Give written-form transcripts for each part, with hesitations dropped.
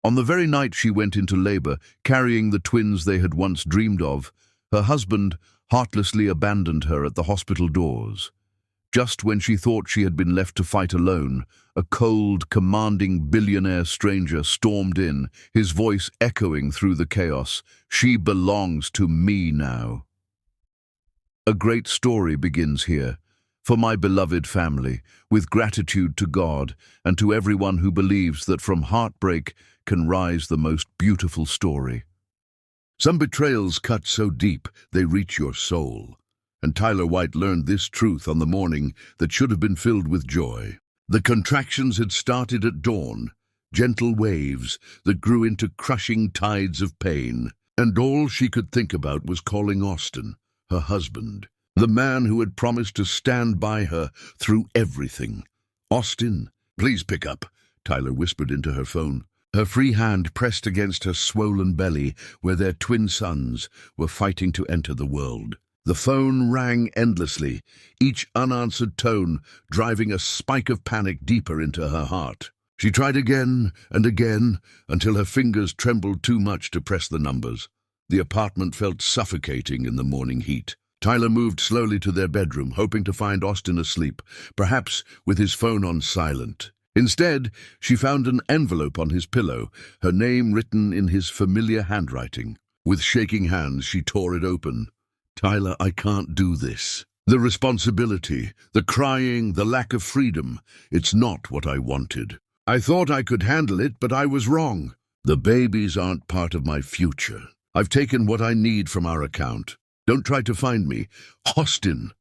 On the very night she went into labor, carrying the twins they had once dreamed of, her husband heartlessly abandoned her at the hospital doors. Just when she thought she had been left to fight alone, a cold, commanding billionaire stranger stormed in, his voice echoing through the chaos. "She belongs to me now." A great story begins here. For my beloved family, with gratitude to God and to everyone who believes that from heartbreak can rise the most beautiful story. Some betrayals cut so deep they reach your soul. And Tyler White learned this truth on the morning that should have been filled with joy. The contractions had started at dawn, gentle waves that grew into crushing tides of pain, and all she could think about was calling Austin, her husband, the man who had promised to stand by her through everything. "Austin, please pick up," Tyler whispered into her phone. Her free hand pressed against her swollen belly where their twin sons were fighting to enter the world. The phone rang endlessly, each unanswered tone driving a spike of panic deeper into her heart. She tried again and again until her fingers trembled too much to press the numbers. The apartment felt suffocating in the morning heat. Tyler moved slowly to their bedroom, hoping to find Austin asleep, perhaps with his phone on silent. Instead, she found an envelope on his pillow, her name written in his familiar handwriting. With shaking hands, she tore it open. "Tyler, I can't do this. The responsibility, the crying, the lack of freedom, it's not what I wanted. I thought I could handle it, but I was wrong. The babies aren't part of my future. I've taken what I need from our account. Don't try to find me. Austin."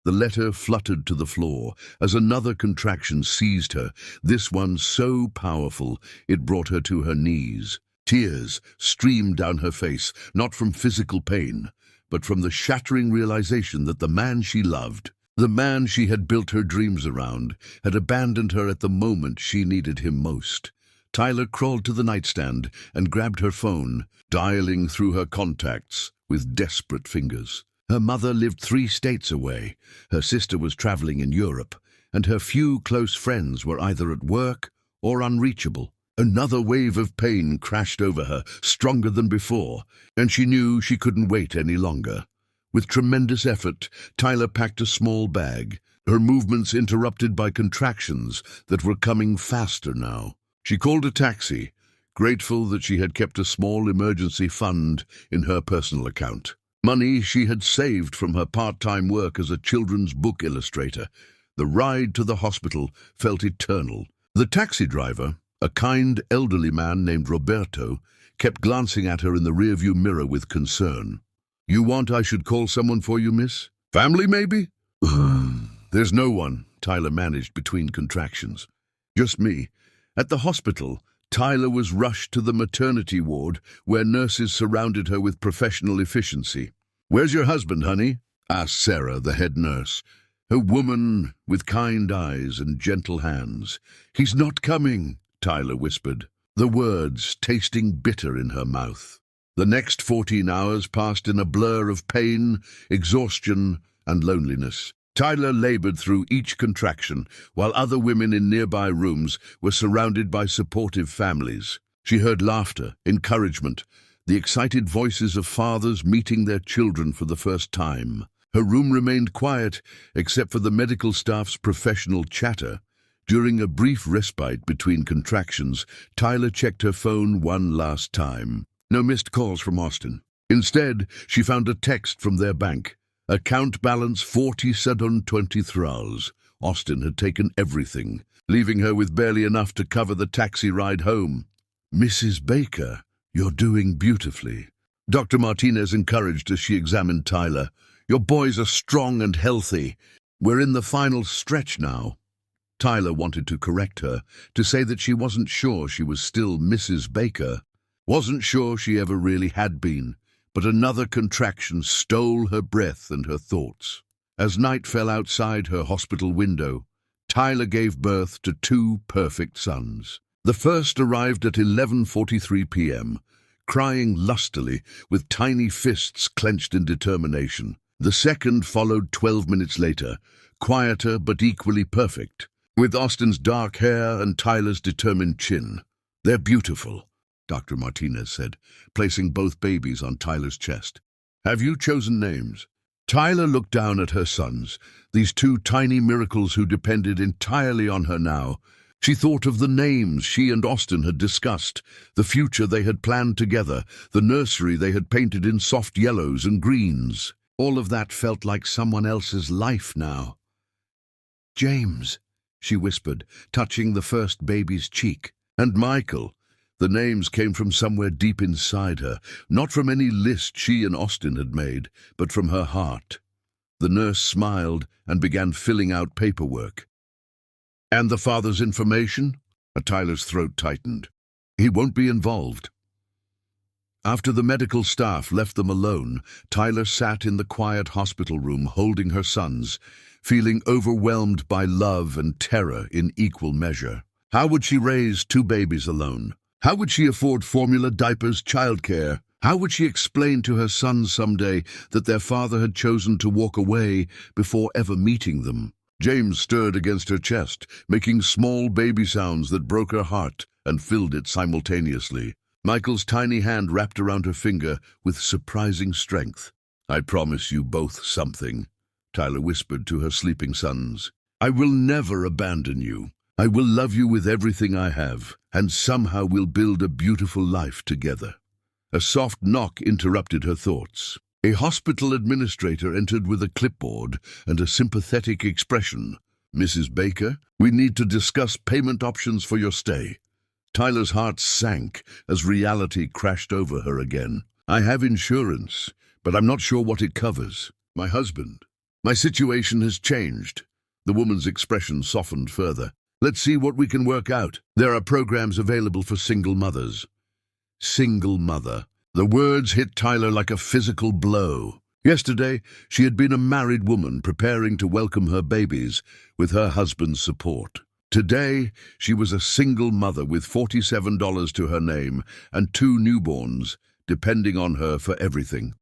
The letter fluttered to the floor as another contraction seized her, this one so powerful it brought her to her knees. Tears streamed down her face, not from physical pain, but from the shattering realization that the man she loved, the man she had built her dreams around, had abandoned her at the moment she needed him most. Tyler crawled to the nightstand and grabbed her phone, dialing through her contacts with desperate fingers. Her mother lived 3 states away, her sister was traveling in Europe, and her few close friends were either at work or unreachable. Another wave of pain crashed over her, stronger than before, and she knew she couldn't wait any longer. With tremendous effort, Tyler packed a small bag, her movements interrupted by contractions that were coming faster now. She called a taxi, grateful that she had kept a small emergency fund in her personal account. Money she had saved from her part-time work as a children's book illustrator. The ride to the hospital felt eternal. The taxi driver, a kind elderly man named Roberto, kept glancing at her in the rearview mirror with concern. "You want I should call someone for you, miss? Family, maybe?" "There's no one," Tyler managed between contractions. "Just me." At the hospital, Tyler was rushed to the maternity ward, where nurses surrounded her with professional efficiency. "Where's your husband, honey?" asked Sarah, the head nurse, a woman with kind eyes and gentle hands. "He's not coming," Tyler whispered, the words tasting bitter in her mouth. The next 14 hours passed in a blur of pain, exhaustion, and loneliness. Tyler labored through each contraction, while other women in nearby rooms were surrounded by supportive families. She heard laughter, encouragement, the excited voices of fathers meeting their children for the first time. Her room remained quiet, except for the medical staff's professional chatter. During a brief respite between contractions, Tyler checked her phone one last time. No missed calls from Austin. Instead, she found a text from their bank. Account balance 47 thralls. Austin had taken everything, leaving her with barely enough to cover the taxi ride home. "Mrs. Baker, you're doing beautifully," Dr. Martinez encouraged as she examined Tyler. "Your boys are strong and healthy. We're in the final stretch now." Tyler wanted to correct her, to say that she wasn't sure she was still Mrs. Baker. Wasn't sure she ever really had been. But another contraction stole her breath and her thoughts. As night fell outside her hospital window, Tyler gave birth to 2 perfect sons. The first arrived at 11:43 p.m., crying lustily with tiny fists clenched in determination. The second followed 12 minutes later, quieter but equally perfect, with Austin's dark hair and Tyler's determined chin. "They're beautiful," Dr. Martinez said, placing both babies on Tyler's chest. "Have you chosen names?" Tyler looked down at her sons, these two tiny miracles who depended entirely on her now. She thought of the names she and Austin had discussed, the future they had planned together, the nursery they had painted in soft yellows and greens. All of that felt like someone else's life now. "James," she whispered, touching the first baby's cheek. "And Michael." The names came from somewhere deep inside her, not from any list she and Austin had made, but from her heart. The nurse smiled and began filling out paperwork. "And the father's information?" Tyler's throat tightened. "He won't be involved." After the medical staff left them alone, Tyler sat in the quiet hospital room holding her sons, feeling overwhelmed by love and terror in equal measure. How would she raise two babies alone? How would she afford formula, diapers, childcare? How would she explain to her sons someday that their father had chosen to walk away before ever meeting them? James stirred against her chest, making small baby sounds that broke her heart and filled it simultaneously. Michael's tiny hand wrapped around her finger with surprising strength. "I promise you both something," Tyler whispered to her sleeping sons. "I will never abandon you. I will love you with everything I have, and somehow we'll build a beautiful life together." A soft knock interrupted her thoughts. A hospital administrator entered with a clipboard and a sympathetic expression. "Mrs. Baker, we need to discuss payment options for your stay." Tyler's heart sank as reality crashed over her again. "I have insurance, but I'm not sure what it covers. My husband. My situation has changed." The woman's expression softened further. "Let's see what we can work out. There are programs available for single mothers." Single mother. The words hit Tyler like a physical blow. Yesterday, she had been a married woman preparing to welcome her babies with her husband's support. Today, she was a single mother with $47 to her name and two newborns, depending on her for everything.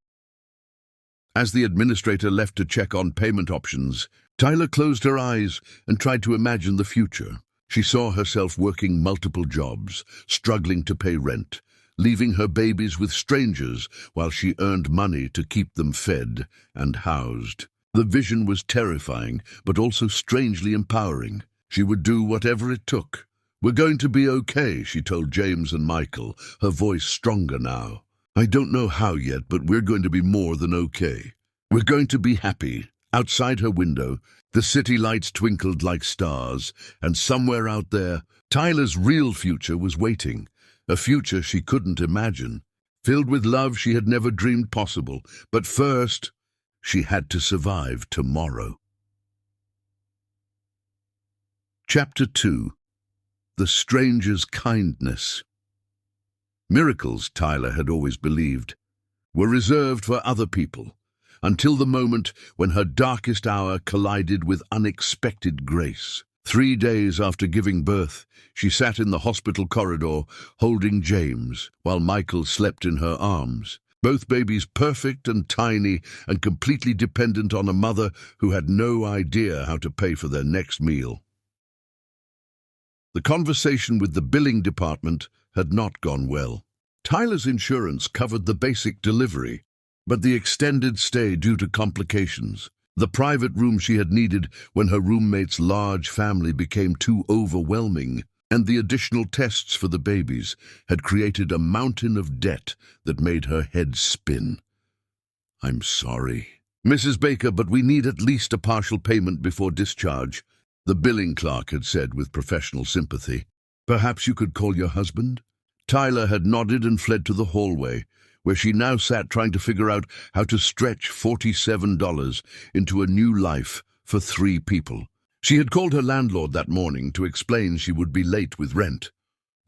As the administrator left to check on payment options, Tyler closed her eyes and tried to imagine the future. She saw herself working multiple jobs, struggling to pay rent, leaving her babies with strangers while she earned money to keep them fed and housed. The vision was terrifying, but also strangely empowering. She would do whatever it took. "We're going to be okay," she told James and Michael, her voice stronger now. "I don't know how yet, but we're going to be more than okay. We're going to be happy." Outside her window, the city lights twinkled like stars, and somewhere out there, Tyler's real future was waiting. A future she couldn't imagine, filled with love she had never dreamed possible. But first, she had to survive tomorrow. Chapter 2. The Stranger's Kindness. Miracles, Tyler had always believed, were reserved for other people, until the moment when her darkest hour collided with unexpected grace. 3 days after giving birth, she sat in the hospital corridor holding James, while Michael slept in her arms, both babies perfect and tiny and completely dependent on a mother who had no idea how to pay for their next meal. The conversation with the billing department had not gone well. Tyler's insurance covered the basic delivery, but the extended stay due to complications, the private room she had needed when her roommate's large family became too overwhelming, and the additional tests for the babies had created a mountain of debt that made her head spin. "I'm sorry, Mrs. Baker, but we need at least a partial payment before discharge," the billing clerk had said with professional sympathy. "Perhaps you could call your husband?" Tyler had nodded and fled to the hallway, where she now sat trying to figure out how to stretch $47 into a new life for 3 people. She had called her landlord that morning to explain she would be late with rent,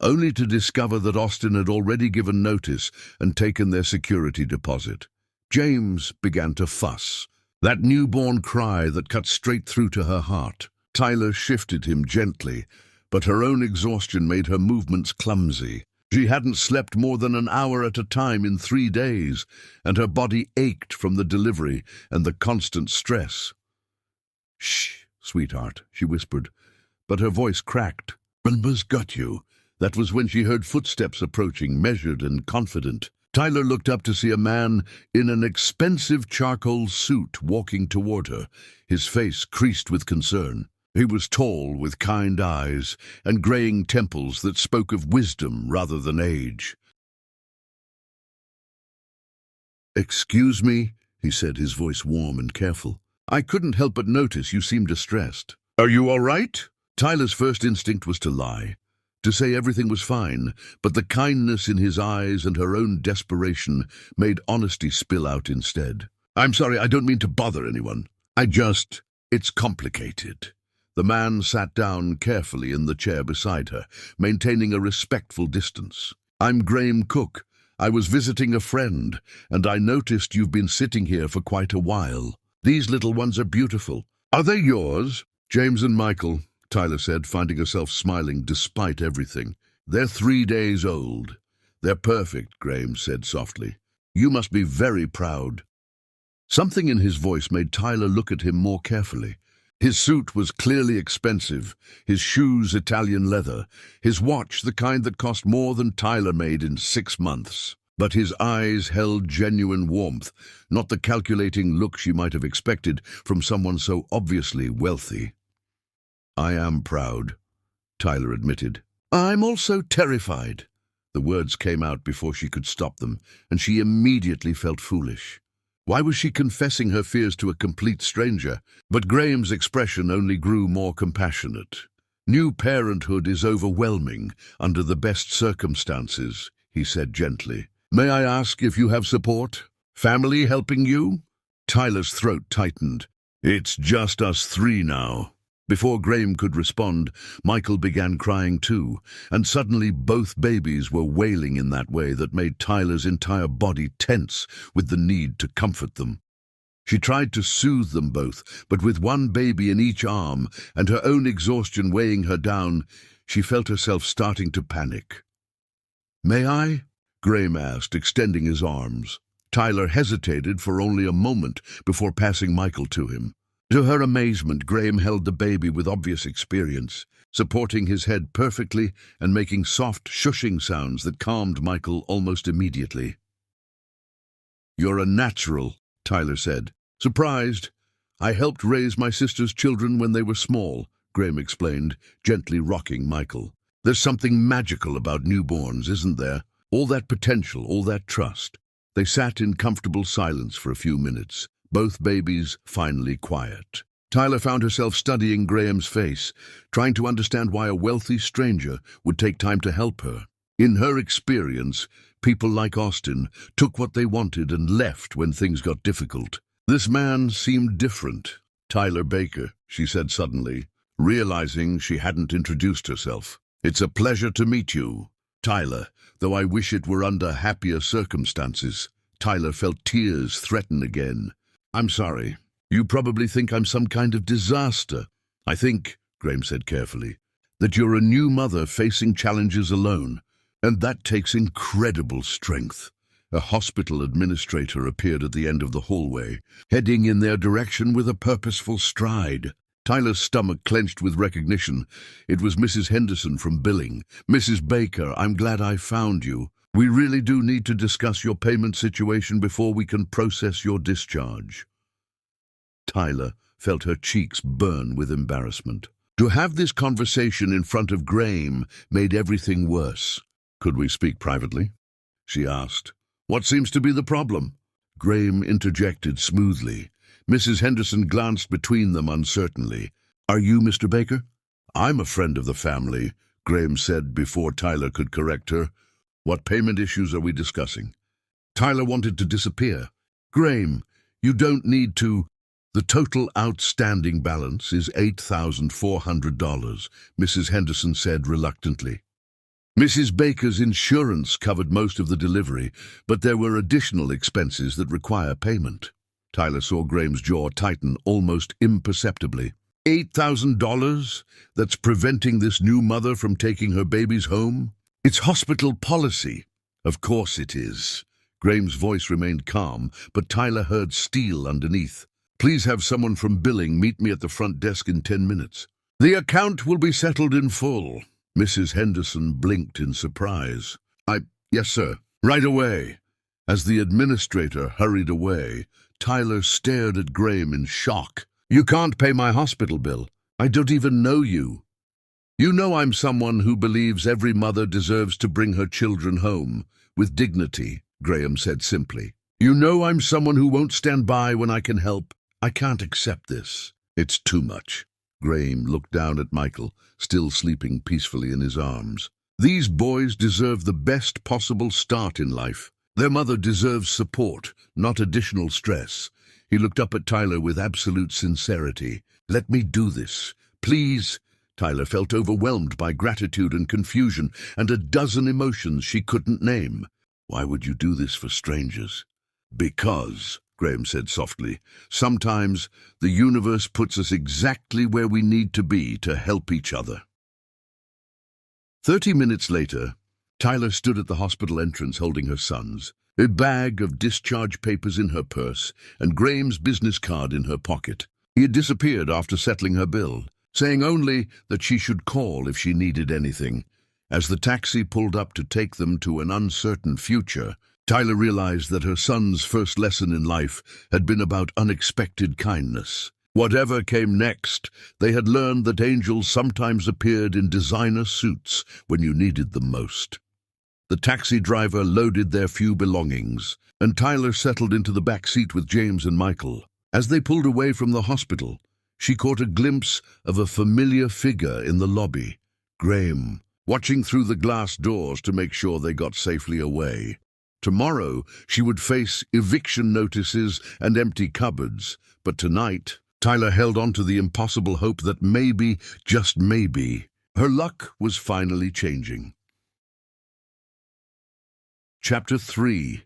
only to discover that Austin had already given notice and taken their security deposit. James began to fuss, that newborn cry that cut straight through to her heart. Tyler shifted him gently, but her own exhaustion made her movements clumsy. She hadn't slept more than an hour at a time in 3 days, and her body ached from the delivery and the constant stress. "Shh, sweetheart," she whispered, but her voice cracked. "Wilma's got you. That was when she heard footsteps approaching, measured and confident. Tyler looked up to see a man in an expensive charcoal suit walking toward her, his face creased with concern. He was tall, with kind eyes, and graying temples that spoke of wisdom rather than age. "Excuse me," he said, his voice warm and careful. "I couldn't help but notice you seemed distressed." "Are you all right?" Tyler's first instinct was to lie, to say everything was fine, but the kindness in his eyes and her own desperation made honesty spill out instead. "I'm sorry, I don't mean to bother anyone. It's complicated." The man sat down carefully in the chair beside her, maintaining a respectful distance. "I'm Graham Cook. I was visiting a friend, and I noticed you've been sitting here for quite a while. These little ones are beautiful." "Are they yours?" "James and Michael," Tyler said, finding herself smiling despite everything. "They're 3 days old." "They're perfect," Graham said softly. "You must be very proud." Something in his voice made Tyler look at him more carefully. His suit was clearly expensive, his shoes Italian leather, his watch the kind that cost more than Tyler made in 6 months. But his eyes held genuine warmth, not the calculating look she might have expected from someone so obviously wealthy. "I am proud," Tyler admitted. "I'm also terrified." The words came out before she could stop them, and she immediately felt foolish. Why was she confessing her fears to a complete stranger? But Graham's expression only grew more compassionate. "New parenthood is overwhelming under the best circumstances," he said gently. "May I ask if you have support? Family helping you?" Tyler's throat tightened. "It's just us 3 now." Before Graham could respond, Michael began crying too, and suddenly both babies were wailing in that way that made Tyler's entire body tense with the need to comfort them. She tried to soothe them both, but with one baby in each arm and her own exhaustion weighing her down, she felt herself starting to panic. "May I?" Graham asked, extending his arms. Tyler hesitated for only a moment before passing Michael to him. To her amazement, Graham held the baby with obvious experience, supporting his head perfectly and making soft, shushing sounds that calmed Michael almost immediately. "You're a natural," Tyler said. "Surprised? I helped raise my sister's children when they were small," Graham explained, gently rocking Michael. "There's something magical about newborns, isn't there? All that potential, all that trust." They sat in comfortable silence for a few minutes, both babies finally quiet. Tyler found herself studying Graham's face, trying to understand why a wealthy stranger would take time to help her. In her experience, people like Austin took what they wanted and left when things got difficult. This man seemed different. "Tyler Baker," she said suddenly, realizing she hadn't introduced herself. "It's a pleasure to meet you, Tyler, though I wish it were under happier circumstances." Tyler felt tears threaten again. "I'm sorry. You probably think I'm some kind of disaster." "I think," Graham said carefully, "that you're a new mother facing challenges alone, and that takes incredible strength." A hospital administrator appeared at the end of the hallway, heading in their direction with a purposeful stride. Tyler's stomach clenched with recognition. It was Mrs. Henderson from billing. "Mrs. Baker, I'm glad I found you. We really do need to discuss your payment situation before we can process your discharge." Tyler felt her cheeks burn with embarrassment. To have this conversation in front of Graham made everything worse. "Could we speak privately?" she asked. "What seems to be the problem?" Graham interjected smoothly. Mrs. Henderson glanced between them uncertainly. "Are you Mr. Baker?" "I'm a friend of the family," Graham said before Tyler could correct her. "What payment issues are we discussing?" Tyler wanted to disappear. "Graham, you don't need to." "The total outstanding balance is $8,400, Mrs. Henderson said reluctantly. Mrs. Baker's insurance covered most of the delivery, but there were additional expenses that require payment. Tyler saw Graham's jaw tighten almost imperceptibly. $8,000? That's preventing this new mother from taking her babies home? It's hospital policy." "Of course it is." Graham's voice remained calm, but Tyler heard steel underneath. "Please have someone from billing meet me at the front desk in 10 minutes. The account will be settled in full." Mrs. Henderson blinked in surprise. Yes, sir. Right away. As the administrator hurried away, Tyler stared at Graham in shock. You can't pay my hospital bill. I don't even know you. You know I'm someone who believes every mother deserves to bring her children home with dignity, Graham said simply. You know I'm someone who won't stand by when I can help. I can't accept this. It's too much. Graham looked down at Michael, still sleeping peacefully in his arms. These boys deserve the best possible start in life. Their mother deserves support, not additional stress. He looked up at Tyler with absolute sincerity. Let me do this. Please. Tyler felt overwhelmed by gratitude and confusion and a dozen emotions she couldn't name. Why would you do this for strangers? Because, Graham said softly, sometimes the universe puts us exactly where we need to be to help each other. 30 minutes later, Tyler stood at the hospital entrance holding her sons, a bag of discharge papers in her purse and Graham's business card in her pocket. He had disappeared after settling her bill, saying only that she should call if she needed anything. As the taxi pulled up to take them to an uncertain future, Tyler realized that her son's first lesson in life had been about unexpected kindness. Whatever came next, they had learned that angels sometimes appeared in designer suits when you needed them most. The taxi driver loaded their few belongings, and Tyler settled into the back seat with James and Michael. As they pulled away from the hospital, she caught a glimpse of a familiar figure in the lobby, Graham, watching through the glass doors to make sure they got safely away. Tomorrow, she would face eviction notices and empty cupboards, but tonight, Tyler held on to the impossible hope that maybe, just maybe, her luck was finally changing. Chapter 3.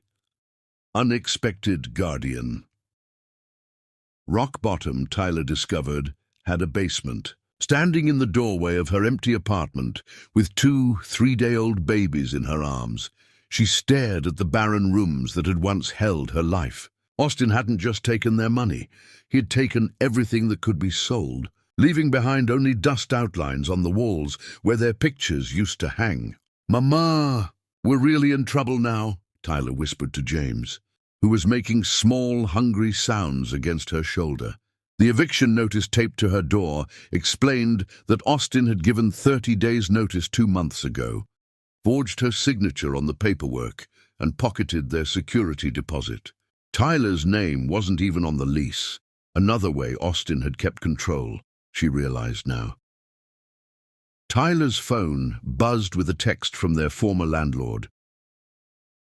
Unexpected Guardian. Rock Bottom, Tyler discovered, had a basement. Standing in the doorway of her empty apartment, with 2 3-day-old babies in her arms, she stared at the barren rooms that had once held her life. Austin hadn't just taken their money. He had taken everything that could be sold, leaving behind only dust outlines on the walls where their pictures used to hang. "Mama, we're really in trouble now," Tyler whispered to James, who was making small, hungry sounds against her shoulder. The eviction notice taped to her door explained that Austin had given 30 days' notice 2 months ago, forged her signature on the paperwork, and pocketed their security deposit. Tyler's name wasn't even on the lease. Another way Austin had kept control, she realized now. Tyler's phone buzzed with a text from their former landlord.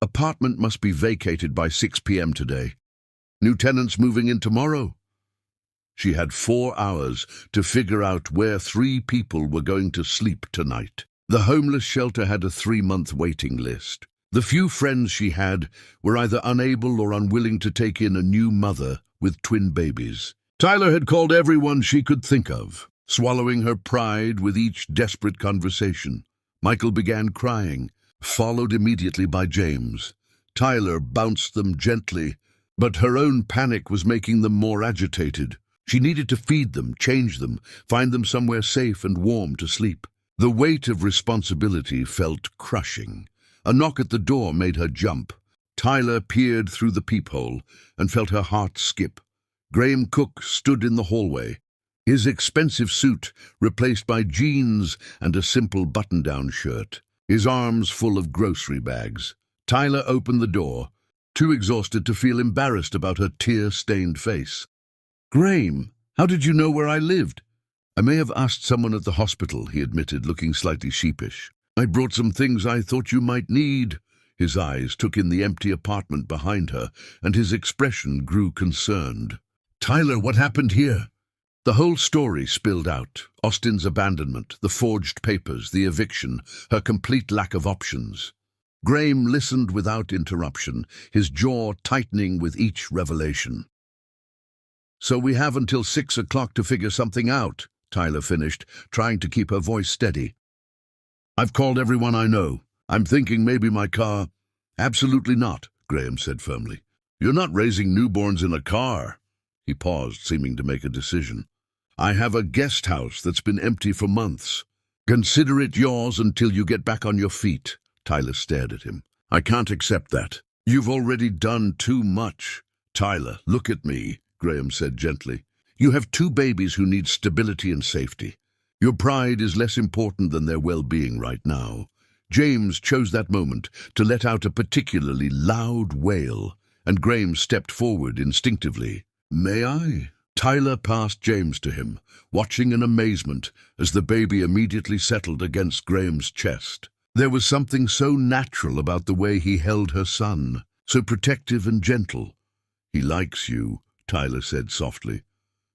"Apartment must be vacated by 6 p.m. today. New tenants moving in tomorrow." She had 4 hours to figure out where 3 people were going to sleep tonight. The homeless shelter had a 3-month waiting list. The few friends she had were either unable or unwilling to take in a new mother with twin babies. Tyler had called everyone she could think of, swallowing her pride with each desperate conversation. Michael began crying, followed immediately by James. Tyler bounced them gently, but her own panic was making them more agitated. She needed to feed them, change them, find them somewhere safe and warm to sleep. The weight of responsibility felt crushing. A knock at the door made her jump. Tyler peered through the peephole and felt her heart skip. Graham Cook stood in the hallway, his expensive suit replaced by jeans and a simple button-down shirt, his arms full of grocery bags. Tyler opened the door, too exhausted to feel embarrassed about her tear-stained face. "Graham, how did you know where I lived?" "I may have asked someone at the hospital," he admitted, looking slightly sheepish. "I brought some things I thought you might need." His eyes took in the empty apartment behind her, and his expression grew concerned. "Tyler, what happened here?" The whole story spilled out. Austin's abandonment, the forged papers, the eviction, her complete lack of options. Graham listened without interruption, his jaw tightening with each revelation. "So we have until 6 o'clock to figure something out," Tyler finished, trying to keep her voice steady. "I've called everyone I know. I'm thinking maybe my car—" "Absolutely not," Graham said firmly. "You're not raising newborns in a car." He paused, seeming to make a decision. "I have a guest house that's been empty for months. Consider it yours until you get back on your feet. Tyler stared at him. I can't accept that. You've already done too much. Tyler, look at me, Graham said gently. You have two babies who need stability and safety. Your pride is less important than their well-being right now. James chose that moment to let out a particularly loud wail, and Graham stepped forward instinctively. May I? Tyler passed James to him, watching in amazement as the baby immediately settled against Graham's chest. There was something so natural about the way he held her son, so protective and gentle. He likes you, Tyler said softly.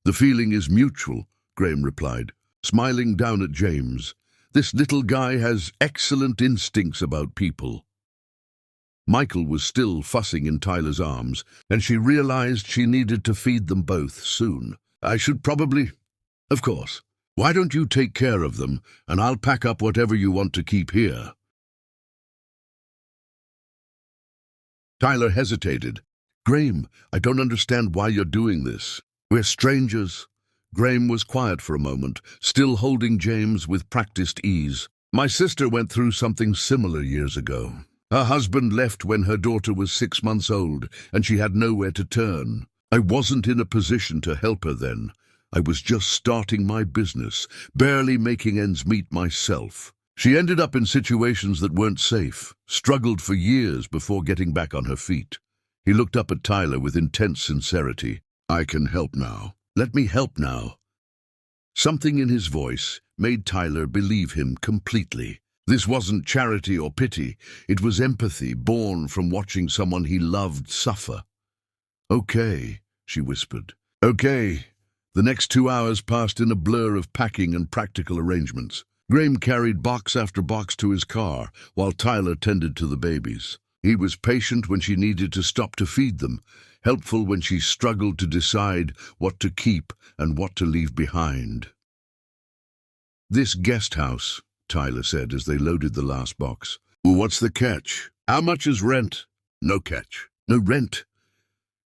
The feeling is mutual, Graham replied, smiling down at James. This little guy has excellent instincts about people. Michael was still fussing in Tyler's arms, and she realized she needed to feed them both soon. I should probably... Of course. Why don't you take care of them, and I'll pack up whatever you want to keep here. Tyler hesitated. Graham, I don't understand why you're doing this. We're strangers. Graham was quiet for a moment, still holding James with practiced ease. My sister went through something similar years ago. Her husband left when her daughter was 6 months old, and she had nowhere to turn. I wasn't in a position to help her then. I was just starting my business, barely making ends meet myself. She ended up in situations that weren't safe, struggled for years before getting back on her feet. He looked up at Tyler with intense sincerity. I can help now. Let me help now. Something in his voice made Tyler believe him completely. This wasn't charity or pity. It was empathy born from watching someone he loved suffer. Okay, she whispered. Okay. The next 2 hours passed in a blur of packing and practical arrangements. Graham carried box after box to his car, while Tyler tended to the babies. He was patient when she needed to stop to feed them, helpful when she struggled to decide what to keep and what to leave behind. This guest house, Tyler said as they loaded the last box. What's the catch? How much is rent? No catch. No rent.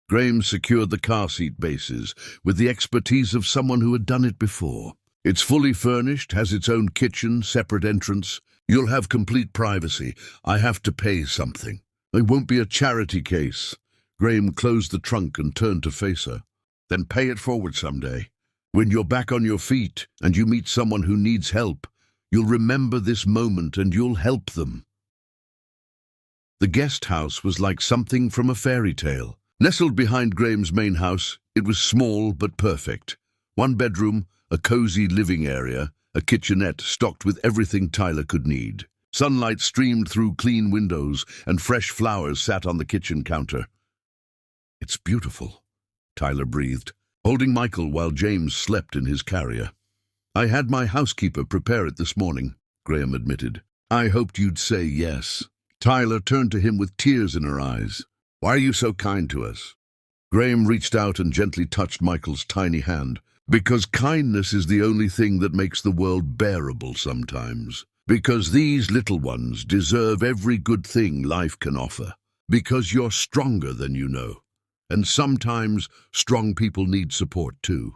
Graham secured the car seat bases with the expertise of someone who had done it before. It's fully furnished, has its own kitchen, separate entrance. You'll have complete privacy. I have to pay something. It won't be a charity case. Graham closed the trunk and turned to face her. Then pay it forward someday. When you're back on your feet and you meet someone who needs help, you'll remember this moment and you'll help them. The guest house was like something from a fairy tale. Nestled behind Graham's main house, it was small but perfect. 1 bedroom, a cozy living area, a kitchenette stocked with everything Tyler could need. Sunlight streamed through clean windows and fresh flowers sat on the kitchen counter. It's beautiful, Tyler breathed, holding Michael while James slept in his carrier. I had my housekeeper prepare it this morning, Graham admitted. I hoped you'd say yes. Tyler turned to him with tears in her eyes. Why are you so kind to us? Graham reached out and gently touched Michael's tiny hand. Because kindness is the only thing that makes the world bearable sometimes. Because these little ones deserve every good thing life can offer. Because you're stronger than you know. And sometimes strong people need support too.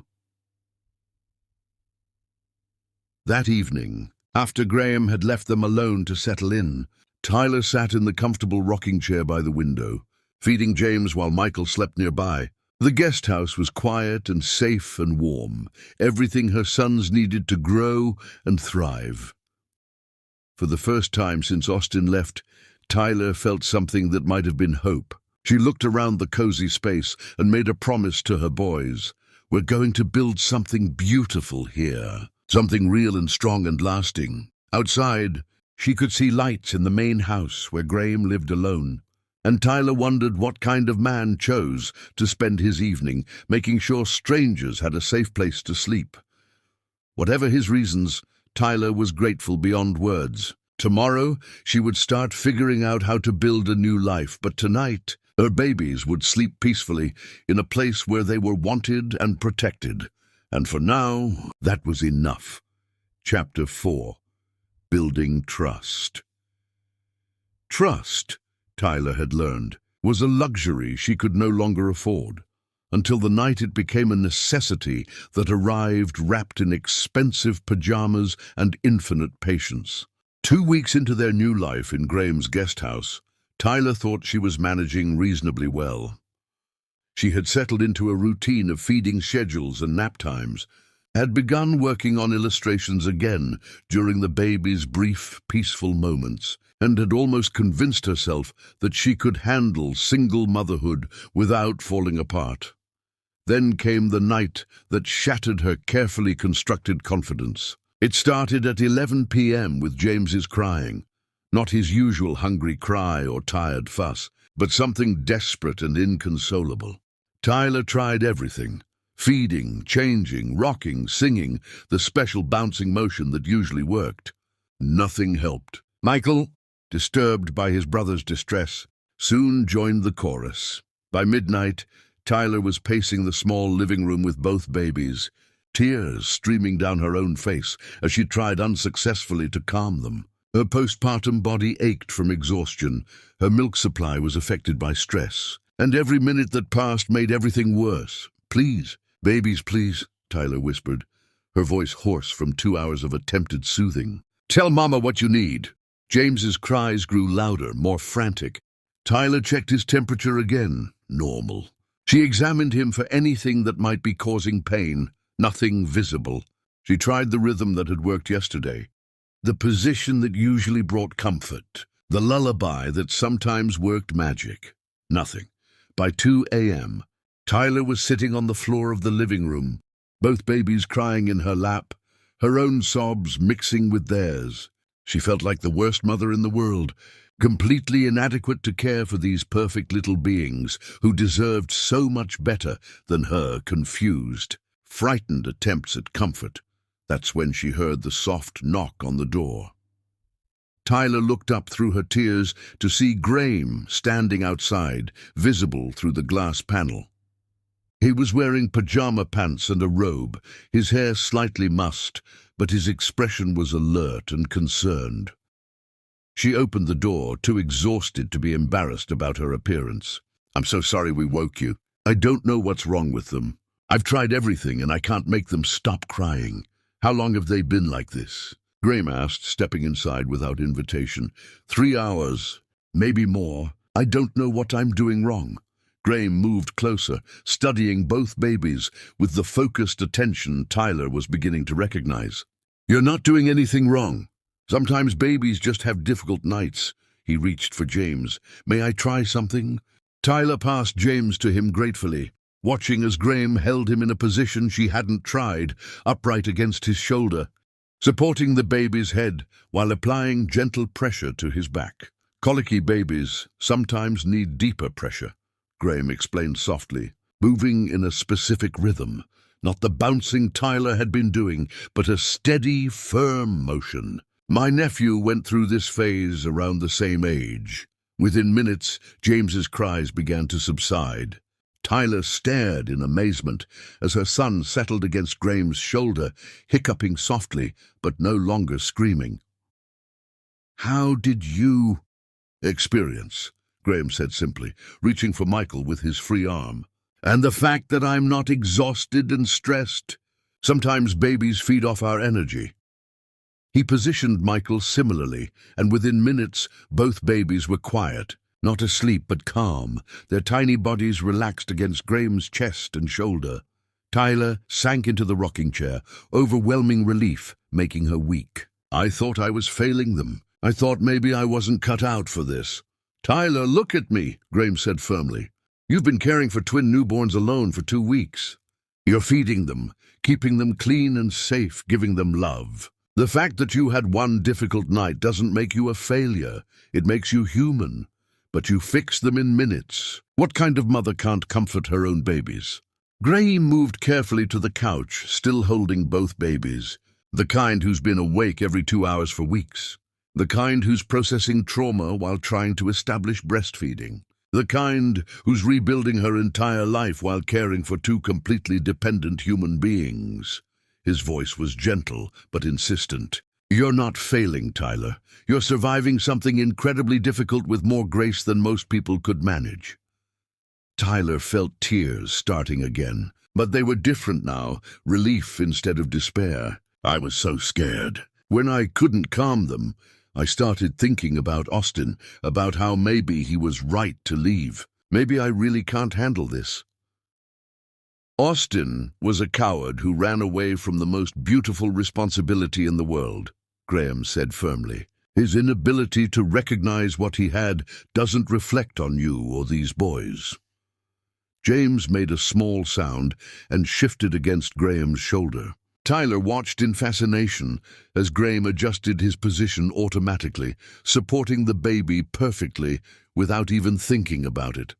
That evening, after Graham had left them alone to settle in, Tyler sat in the comfortable rocking chair by the window, feeding James while Michael slept nearby. The guest house was quiet and safe and warm, everything her sons needed to grow and thrive. For the first time since Austin left, Tyler felt something that might have been hope. She looked around the cozy space and made a promise to her boys. We're going to build something beautiful here, something real and strong and lasting. Outside, she could see lights in the main house where Graham lived alone. And Tyler wondered what kind of man chose to spend his evening, making sure strangers had a safe place to sleep. Whatever his reasons, Tyler was grateful beyond words. Tomorrow, she would start figuring out how to build a new life, but tonight, her babies would sleep peacefully in a place where they were wanted and protected. And for now, that was enough. Chapter 4. Building Trust. Trust, Tyler had learned, was a luxury she could no longer afford. until the night it became a necessity that arrived wrapped in expensive pajamas and infinite patience. 2 weeks into their new life in Graham's guest house, Tyler thought she was managing reasonably well. She had settled into a routine of feeding schedules and nap times, had begun working on illustrations again during the baby's brief, peaceful moments, and had almost convinced herself that she could handle single motherhood without falling apart. Then came the night that shattered her carefully constructed confidence. It started at 11 p.m. with James's crying. Not his usual hungry cry or tired fuss, but something desperate and inconsolable. Tyler tried everything. Feeding, changing, rocking, singing, the special bouncing motion that usually worked. Nothing helped. Michael, disturbed by his brother's distress, soon joined the chorus. By midnight, Tyler was pacing the small living room with both babies, tears streaming down her own face as she tried unsuccessfully to calm them. Her postpartum body ached from exhaustion, her milk supply was affected by stress, and every minute that passed made everything worse. "Please, babies, please," Tyler whispered, her voice hoarse from 2 hours of attempted soothing. "Tell Mama what you need." James's cries grew louder, more frantic. Tyler checked his temperature again. Normal. She examined him for anything that might be causing pain. Nothing visible. She tried the rhythm that had worked yesterday. The position that usually brought comfort. The lullaby that sometimes worked magic. Nothing. By 2 a.m., Tyler was sitting on the floor of the living room, both babies crying in her lap, her own sobs mixing with theirs. She felt like the worst mother in the world, completely inadequate to care for these perfect little beings who deserved so much better than her confused, frightened attempts at comfort. That's when she heard the soft knock on the door. Tyler looked up through her tears to see Graham standing outside, visible through the glass panel. He was wearing pajama pants and a robe, his hair slightly mussed, but his expression was alert and concerned. She opened the door, too exhausted to be embarrassed about her appearance. "I'm so sorry we woke you. I don't know what's wrong with them. I've tried everything and I can't make them stop crying. How long have they been like this?" Graham asked, stepping inside without invitation. 3 hours, maybe more. I don't know what I'm doing wrong." Graham moved closer, studying both babies with the focused attention Tyler was beginning to recognize. "You're not doing anything wrong. Sometimes babies just have difficult nights." He reached for James. "May I try something?" Tyler passed James to him gratefully, watching as Graham held him in a position she hadn't tried, upright against his shoulder, supporting the baby's head while applying gentle pressure to his back. "Colicky babies sometimes need deeper pressure," Graham explained softly, moving in a specific rhythm, not the bouncing Tyler had been doing, but a steady, firm motion. "My nephew went through this phase around the same age." Within minutes, James's cries began to subside. Tyler stared in amazement as her son settled against Graham's shoulder, hiccuping softly, but no longer screaming. "How did you experience?" Graham said simply, reaching for Michael with his free arm. "And the fact that I'm not exhausted and stressed. Sometimes babies feed off our energy." He positioned Michael similarly, and within minutes both babies were quiet, not asleep but calm, their tiny bodies relaxed against Graham's chest and shoulder. Tyler sank into the rocking chair, overwhelming relief making her weak. "I thought I was failing them. I thought maybe I wasn't cut out for this." "Tyler, look at me," Graham said firmly. "You've been caring for twin newborns alone for 2 weeks. You're feeding them, keeping them clean and safe, giving them love. The fact that you had one difficult night doesn't make you a failure. It makes you human. But you fix them in minutes. What kind of mother can't comfort her own babies?" Graham moved carefully to the couch, still holding both babies. The kind who's been awake every 2 hours for weeks. The kind who's processing trauma while trying to establish breastfeeding. The kind who's rebuilding her entire life while caring for 2 completely dependent human beings. His voice was gentle but insistent. "You're not failing, Tyler. You're surviving something incredibly difficult with more grace than most people could manage." Tyler felt tears starting again, but they were different now, relief instead of despair. I was so scared. When I couldn't calm them, I started thinking about Austin, about how maybe he was right to leave. Maybe I really can't handle this. Austin was a coward who ran away from the most beautiful responsibility in the world, Graham said firmly. His inability to recognize what he had doesn't reflect on you or these boys. James made a small sound and shifted against Graham's shoulder. Tyler watched in fascination as Graham adjusted his position automatically, supporting the baby perfectly without even thinking about it.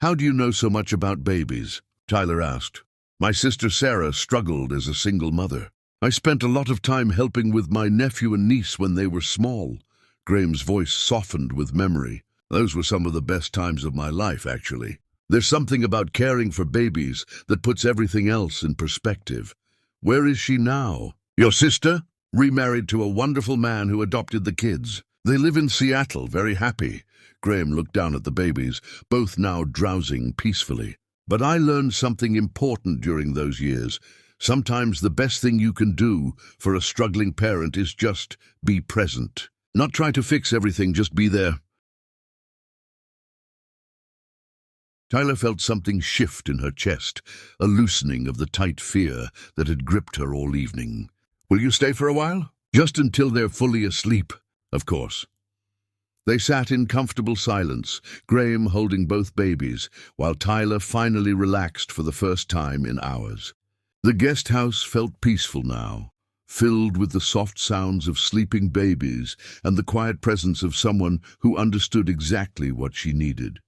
"How do you know so much about babies?" Tyler asked. "My sister Sarah struggled as a single mother. I spent a lot of time helping with my nephew and niece when they were small." Graham's voice softened with memory. "Those were some of the best times of my life, actually. There's something about caring for babies that puts everything else in perspective. Where is she now?" "Your sister? Remarried to a wonderful man who adopted the kids. They live in Seattle, very happy." Graham looked down at the babies, both now drowsing peacefully. "But I learned something important during those years. Sometimes the best thing you can do for a struggling parent is just be present. Not try to fix everything, just be there." Tyler felt something shift in her chest, a loosening of the tight fear that had gripped her all evening. "Will you stay for a while?" "Just until they're fully asleep, of course." They sat in comfortable silence, Graham holding both babies, while Tyler finally relaxed for the first time in hours. The guest house felt peaceful now, filled with the soft sounds of sleeping babies and the quiet presence of someone who understood exactly what she needed.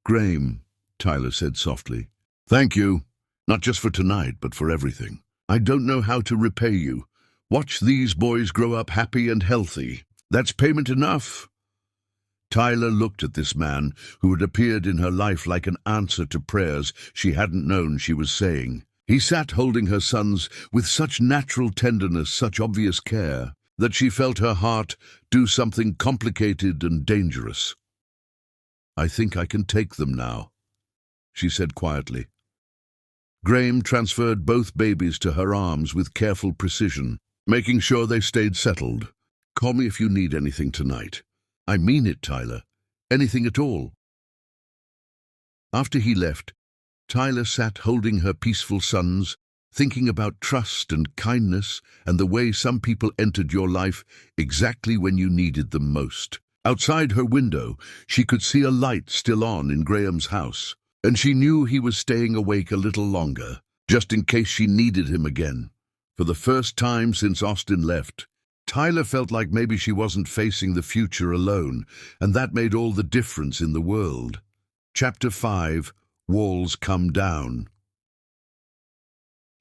"Graham," Tyler said softly, "thank you, not just for tonight, but for everything. I don't know how to repay you. Watch these boys grow up happy and healthy. That's payment enough." Tyler looked at this man who had appeared in her life like an answer to prayers she hadn't known she was saying. He sat holding her sons with such natural tenderness, such obvious care, that she felt her heart do something complicated and dangerous. "I think I can take them now," she said quietly. Graham transferred both babies to her arms with careful precision, making sure they stayed settled. "Call me if you need anything tonight." "I mean it, Tyler. Anything at all." After he left, Tyler sat holding her peaceful sons, thinking about trust and kindness and the way some people entered your life exactly when you needed them most. Outside her window, she could see a light still on in Graham's house, and she knew he was staying awake a little longer, just in case she needed him again. For the first time since Austin left, Tyler felt like maybe she wasn't facing the future alone, and that made all the difference in the world. Chapter 5, Walls Come Down.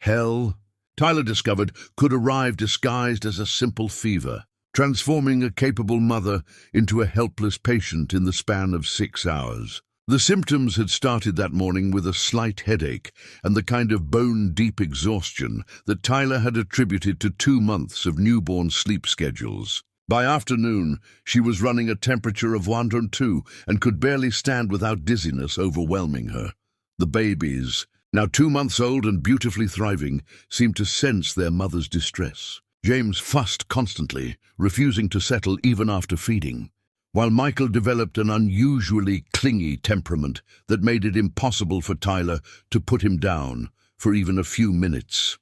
Hell, Tyler discovered, could arrive disguised as a simple fever, transforming a capable mother into a helpless patient in the span of 6 hours. The symptoms had started that morning with a slight headache and the kind of bone-deep exhaustion that Tyler had attributed to 2 months of newborn sleep schedules. By afternoon, she was running a temperature of 102 and could barely stand without dizziness overwhelming her. The babies, now 2 months old and beautifully thriving, seemed to sense their mother's distress. James fussed constantly, refusing to settle even after feeding, while Michael developed an unusually clingy temperament that made it impossible for Tyler to put him down for even a few minutes.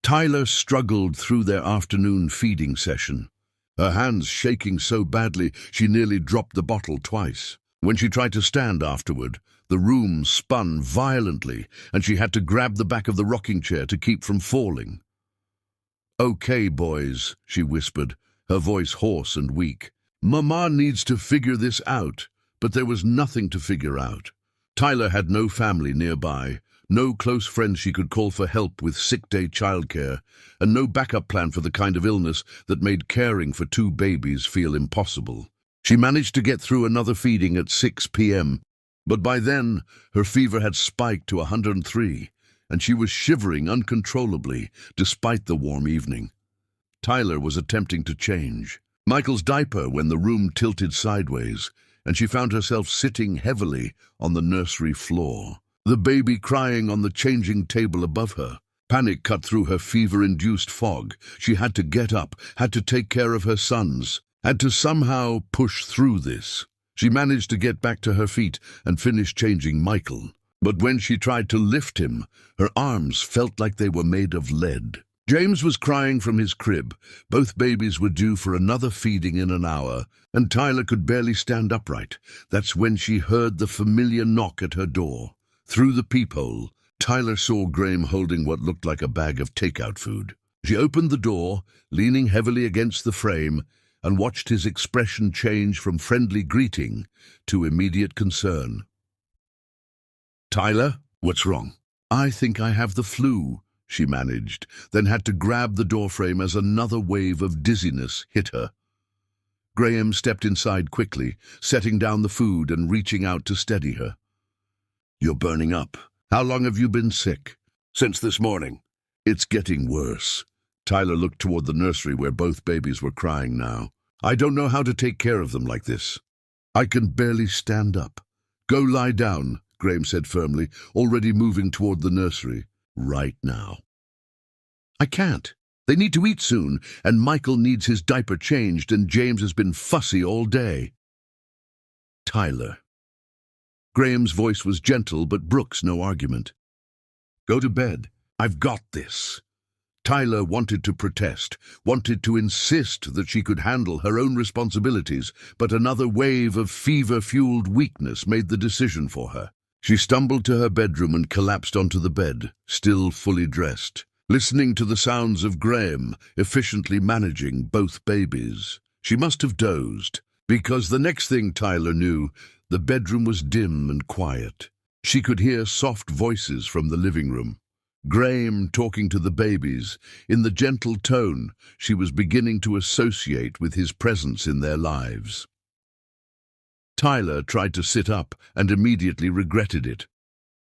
Tyler struggled through their afternoon feeding session, her hands shaking so badly she nearly dropped the bottle twice. When she tried to stand afterward, the room spun violently and she had to grab the back of the rocking chair to keep from falling. "Okay, boys," she whispered, her voice hoarse and weak. "Mama needs to figure this out." But there was nothing to figure out. Tyler had no family nearby, no close friends she could call for help with sick-day childcare, and no backup plan for the kind of illness that made caring for 2 babies feel impossible. She managed to get through another feeding at 6 p.m., but by then her fever had spiked to 103, and she was shivering uncontrollably despite the warm evening. Tyler was attempting to change Michael's diaper when the room tilted sideways, and she found herself sitting heavily on the nursery floor, the baby crying on the changing table above her. Panic cut through her fever-induced fog. She had to get up, had to take care of her sons, had to somehow push through this. She managed to get back to her feet and finish changing Michael. But when she tried to lift him, her arms felt like they were made of lead. James was crying from his crib. Both babies were due for another feeding in an hour, and Tyler could barely stand upright. That's when she heard the familiar knock at her door. Through the peephole, Tyler saw Graham holding what looked like a bag of takeout food. She opened the door, leaning heavily against the frame, and watched his expression change from friendly greeting to immediate concern. "Tyler, what's wrong?" "I think I have the flu," she managed, then had to grab the doorframe as another wave of dizziness hit her. Graham stepped inside quickly, setting down the food and reaching out to steady her. "You're burning up. How long have you been sick?" "Since this morning." "It's getting worse." Tyler looked toward the nursery where both babies were crying now. "I don't know how to take care of them like this. I can barely stand up." "Go lie down," Graham said firmly, already moving toward the nursery. "Right now." "I can't. They need to eat soon, and Michael needs his diaper changed, and James has been fussy all day." "Tyler." Graham's voice was gentle, but brooks no argument. "Go to bed. I've got this." Tyler wanted to protest, wanted to insist that she could handle her own responsibilities, but another wave of fever-fueled weakness made the decision for her. She stumbled to her bedroom and collapsed onto the bed, still fully dressed, listening to the sounds of Graham efficiently managing both babies. She must have dozed, because the next thing Tyler knew, the bedroom was dim and quiet. She could hear soft voices from the living room. Graham talking to the babies, in the gentle tone she was beginning to associate with his presence in their lives. Tyler tried to sit up and immediately regretted it.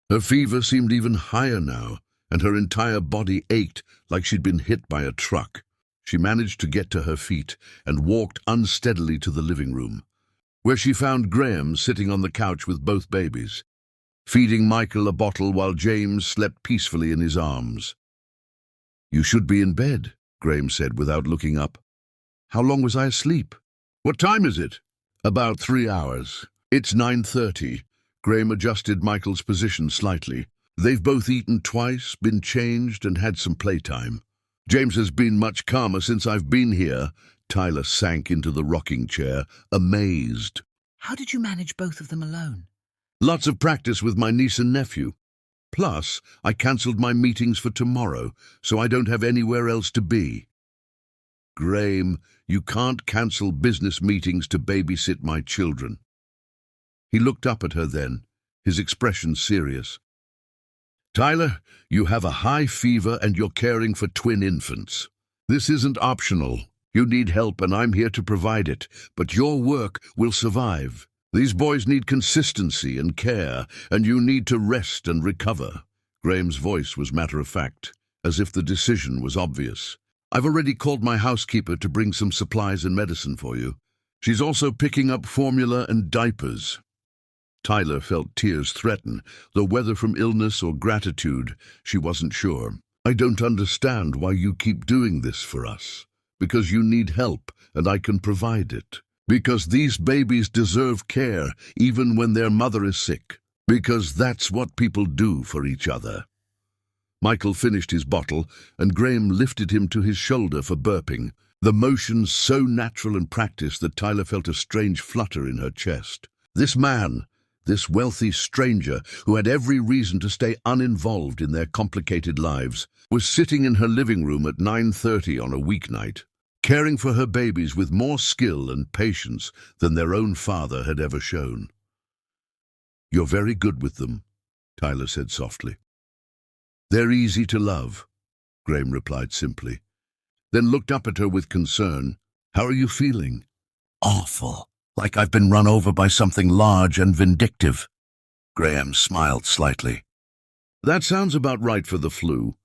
Her fever seemed even higher now, and her entire body ached like she'd been hit by a truck. She managed to get to her feet and walked unsteadily to the living room, where she found Graham sitting on the couch with both babies, feeding Michael a bottle while James slept peacefully in his arms. "You should be in bed," Graham said without looking up. "How long was I asleep?" "What time is it?" "About 3 hours. It's 9:30. Graham adjusted Michael's position slightly. "They've both eaten twice, been changed, and had some playtime. James has been much calmer since I've been here." Tyler sank into the rocking chair, amazed. "How did you manage both of them alone?" "Lots of practice with my niece and nephew. Plus, I cancelled my meetings for tomorrow, so I don't have anywhere else to be." "Graham, you can't cancel business meetings to babysit my children." He looked up at her then, his expression serious. "Tyler, you have a high fever and you're caring for twin infants. This isn't optional. You need help and I'm here to provide it, but your work will survive. These boys need consistency and care, and you need to rest and recover." Graham's voice was matter-of-fact, as if the decision was obvious. "I've already called my housekeeper to bring some supplies and medicine for you. She's also picking up formula and diapers." Tyler felt tears threaten, though whether from illness or gratitude, she wasn't sure. "I don't understand why you keep doing this for us. Because you need help, and I can provide it. Because these babies deserve care, even when their mother is sick. Because that's what people do for each other." Michael finished his bottle, and Graham lifted him to his shoulder for burping, the motion so natural and practiced that Tyler felt a strange flutter in her chest. This man, this wealthy stranger who had every reason to stay uninvolved in their complicated lives, was sitting in her living room at 9:30 on a weeknight, caring for her babies with more skill and patience than their own father had ever shown. "You're very good with them," Tyler said softly. "They're easy to love," Graham replied simply, then looked up at her with concern. "How are you feeling?" "Awful. Like I've been run over by something large and vindictive." Graham smiled slightly. "That sounds about right for the flu.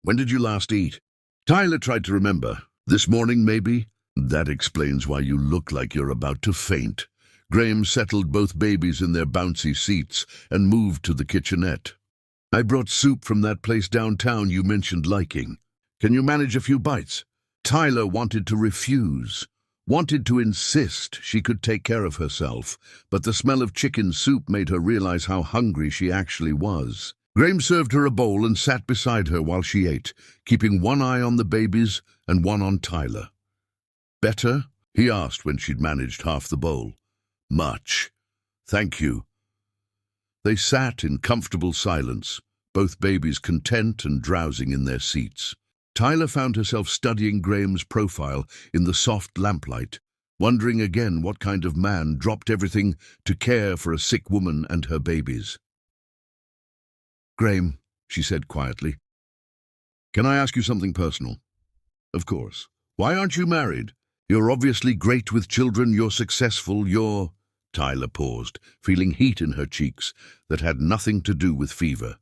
When did you last eat?" Tyler tried to remember. "This morning, maybe?" "That explains why you look like you're about to faint." Graham settled both babies in their bouncy seats and moved to the kitchenette. "I brought soup from that place downtown you mentioned liking. Can you manage a few bites?" Tyler wanted to refuse, wanted to insist she could take care of herself, but the smell of chicken soup made her realize how hungry she actually was. Graham served her a bowl and sat beside her while she ate, keeping one eye on the babies and one on Tyler. "Better?" he asked when she'd managed half the bowl. "Much. Thank you." They sat in comfortable silence, both babies content and drowsing in their seats. Tyler found herself studying Graham's profile in the soft lamplight, wondering again what kind of man dropped everything to care for a sick woman and her babies. "Graham," she said quietly, "can I ask you something personal?" "Of course. Why aren't you married? You're obviously great with children, you're successful, you're—" Tyler paused, feeling heat in her cheeks that had nothing to do with fever.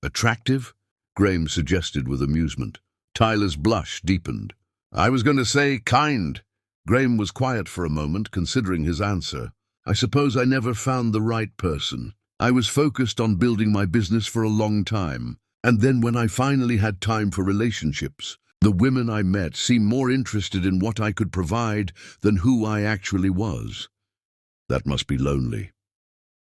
"Attractive?" Graham suggested with amusement. Tyler's blush deepened. "I was going to say kind." Graham was quiet for a moment, considering his answer. "I suppose I never found the right person. I was focused on building my business for a long time, and then when I finally had time for relationships, the women I met seemed more interested in what I could provide than who I actually was. That must be lonely."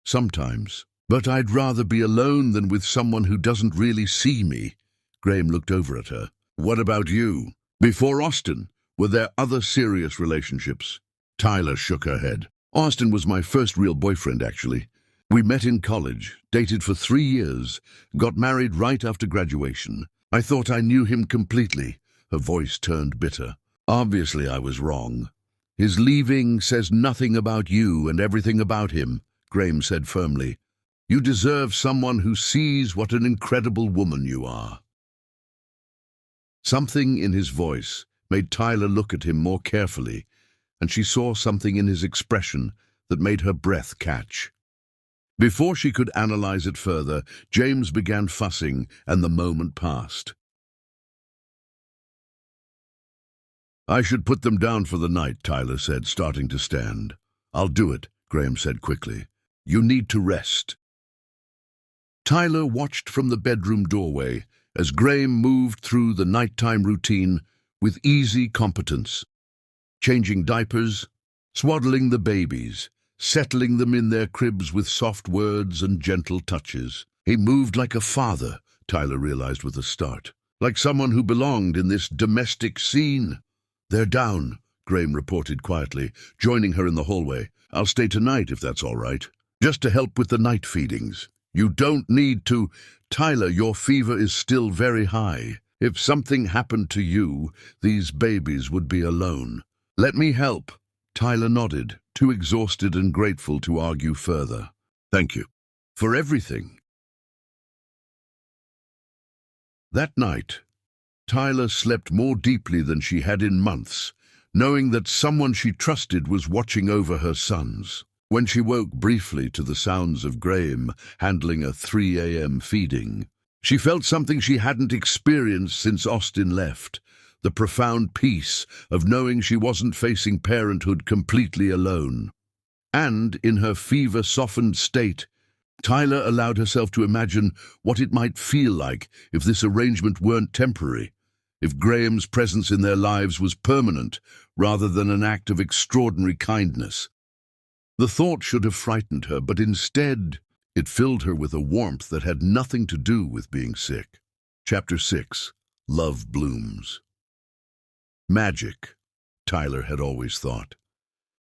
"Sometimes. But I'd rather be alone than with someone who doesn't really see me." Graham looked over at her. "What about you? Before Austin, were there other serious relationships?" Tyler shook her head. "Austin was my first real boyfriend, actually. We met in college, dated for 3 years, got married right after graduation. I thought I knew him completely." Her voice turned bitter. "Obviously I was wrong. His leaving says nothing about you and everything about him," Graham said firmly. "You deserve someone who sees what an incredible woman you are." Something in his voice made Tyler look at him more carefully, and she saw something in his expression that made her breath catch. Before she could analyze it further, James began fussing, and the moment passed. "I should put them down for the night," Tyler said, starting to stand. "I'll do it," Graham said quickly. "You need to rest." Tyler watched from the bedroom doorway as Graham moved through the nighttime routine with easy competence, changing diapers, swaddling the babies, settling them in their cribs with soft words and gentle touches. He moved like a father, Tyler realized with a start, like someone who belonged in this domestic scene. "They're down," Graham reported quietly, joining her in the hallway. "I'll stay tonight if that's all right, just to help with the night feedings." "You don't need to." "Tyler, your fever is still very high. If something happened to you, these babies would be alone. Let me help." Tyler nodded, too exhausted and grateful to argue further. "Thank you. For everything." That night, Tyler slept more deeply than she had in months, knowing that someone she trusted was watching over her sons. When she woke briefly to the sounds of Graham handling a 3 a.m. feeding, she felt something she hadn't experienced since Austin left, the profound peace of knowing she wasn't facing parenthood completely alone. And, in her fever-softened state, Tyler allowed herself to imagine what it might feel like if this arrangement weren't temporary, if Graham's presence in their lives was permanent rather than an act of extraordinary kindness. The thought should have frightened her, but instead it filled her with a warmth that had nothing to do with being sick. Chapter 6. Love Blooms. Magic, Tyler had always thought,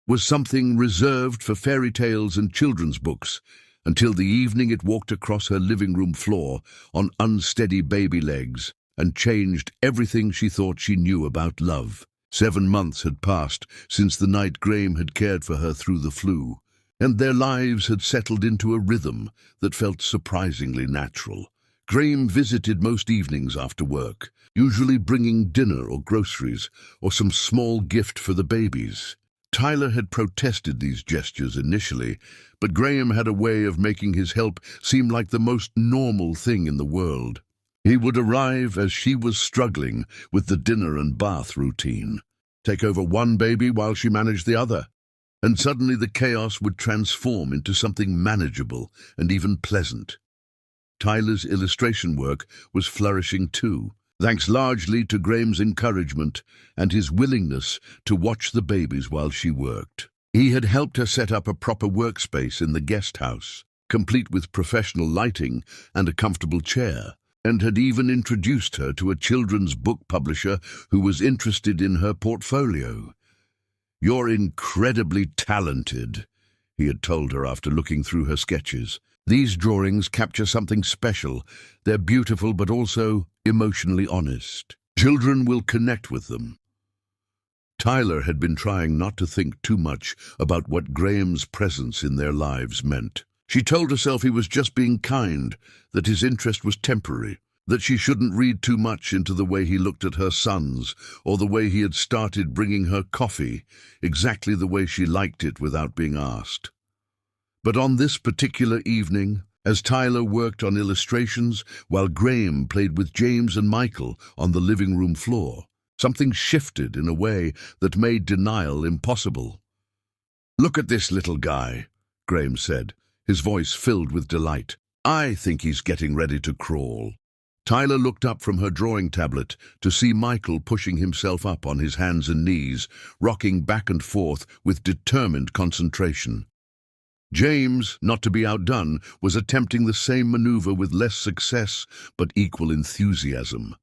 was something reserved for fairy tales and children's books, until the evening it walked across her living room floor on unsteady baby legs and changed everything she thought she knew about love. 7 months had passed since the night Graham had cared for her through the flu, and their lives had settled into a rhythm that felt surprisingly natural. Graham visited most evenings after work, usually bringing dinner or groceries or some small gift for the babies. Tyler had protested these gestures initially, but Graham had a way of making his help seem like the most normal thing in the world. He would arrive as she was struggling with the dinner and bath routine, take over one baby while she managed the other, and suddenly the chaos would transform into something manageable and even pleasant. Tyler's illustration work was flourishing too, thanks largely to Graham's encouragement and his willingness to watch the babies while she worked. He had helped her set up a proper workspace in the guest house, complete with professional lighting and a comfortable chair, and had even introduced her to a children's book publisher who was interested in her portfolio. "You're incredibly talented," he had told her after looking through her sketches. "These drawings capture something special. They're beautiful but also emotionally honest. Children will connect with them." Tyler had been trying not to think too much about what Graham's presence in their lives meant. She told herself he was just being kind, that his interest was temporary, that she shouldn't read too much into the way he looked at her sons, or the way he had started bringing her coffee, exactly the way she liked it without being asked. But on this particular evening, as Tyler worked on illustrations while Graham played with James and Michael on the living room floor, something shifted in a way that made denial impossible. "Look at this little guy," Graham said, his voice filled with delight. "I think he's getting ready to crawl." Tyler looked up from her drawing tablet to see Michael pushing himself up on his hands and knees, rocking back and forth with determined concentration. James, not to be outdone, was attempting the same maneuver with less success but equal enthusiasm.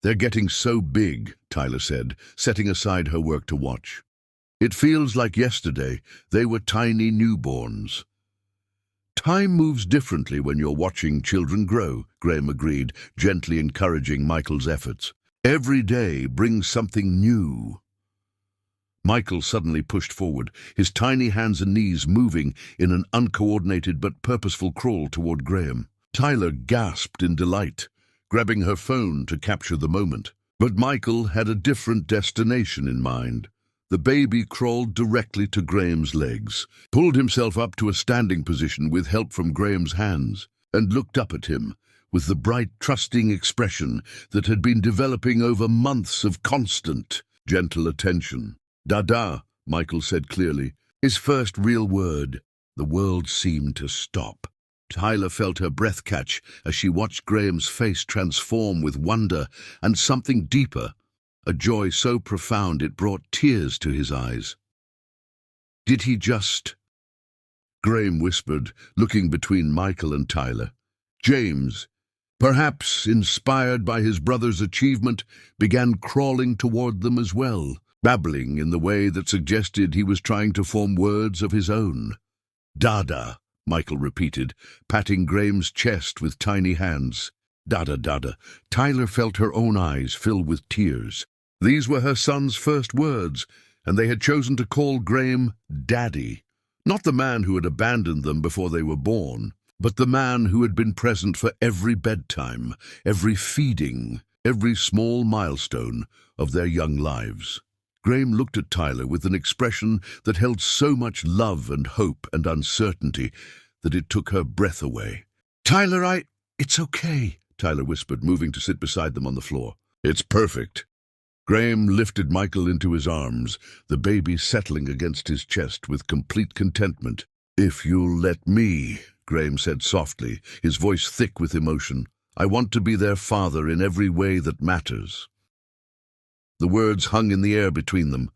"They're getting so big," Tyler said, setting aside her work to watch. "It feels like yesterday they were tiny newborns." "Time moves differently when you're watching children grow," Graham agreed, gently encouraging Michael's efforts. "Every day brings something new." Michael suddenly pushed forward, his tiny hands and knees moving in an uncoordinated but purposeful crawl toward Graham. Tyler gasped in delight, grabbing her phone to capture the moment. But Michael had a different destination in mind. The baby crawled directly to Graham's legs, pulled himself up to a standing position with help from Graham's hands, and looked up at him with the bright, trusting expression that had been developing over months of constant, gentle attention. "Dada," Michael said clearly, his first real word. The world seemed to stop. Tyler felt her breath catch as she watched Graham's face transform with wonder and something deeper, a joy so profound it brought tears to his eyes. "Did he just—" Graham whispered, looking between Michael and Tyler. James, perhaps inspired by his brother's achievement, began crawling toward them as well, babbling in the way that suggested he was trying to form words of his own. "Dada," Michael repeated, patting Graham's chest with tiny hands. "Dada, dada." Tyler felt her own eyes fill with tears. These were her son's first words, and they had chosen to call Graham Daddy. Not the man who had abandoned them before they were born, but the man who had been present for every bedtime, every feeding, every small milestone of their young lives. Graham looked at Tyler with an expression that held so much love and hope and uncertainty that it took her breath away. "Tyler, it's okay," Tyler whispered, moving to sit beside them on the floor. "It's perfect." Graham lifted Michael into his arms, the baby settling against his chest with complete contentment. "If you'll let me," Graham said softly, his voice thick with emotion, "I want to be their father in every way that matters." The words hung in the air between them,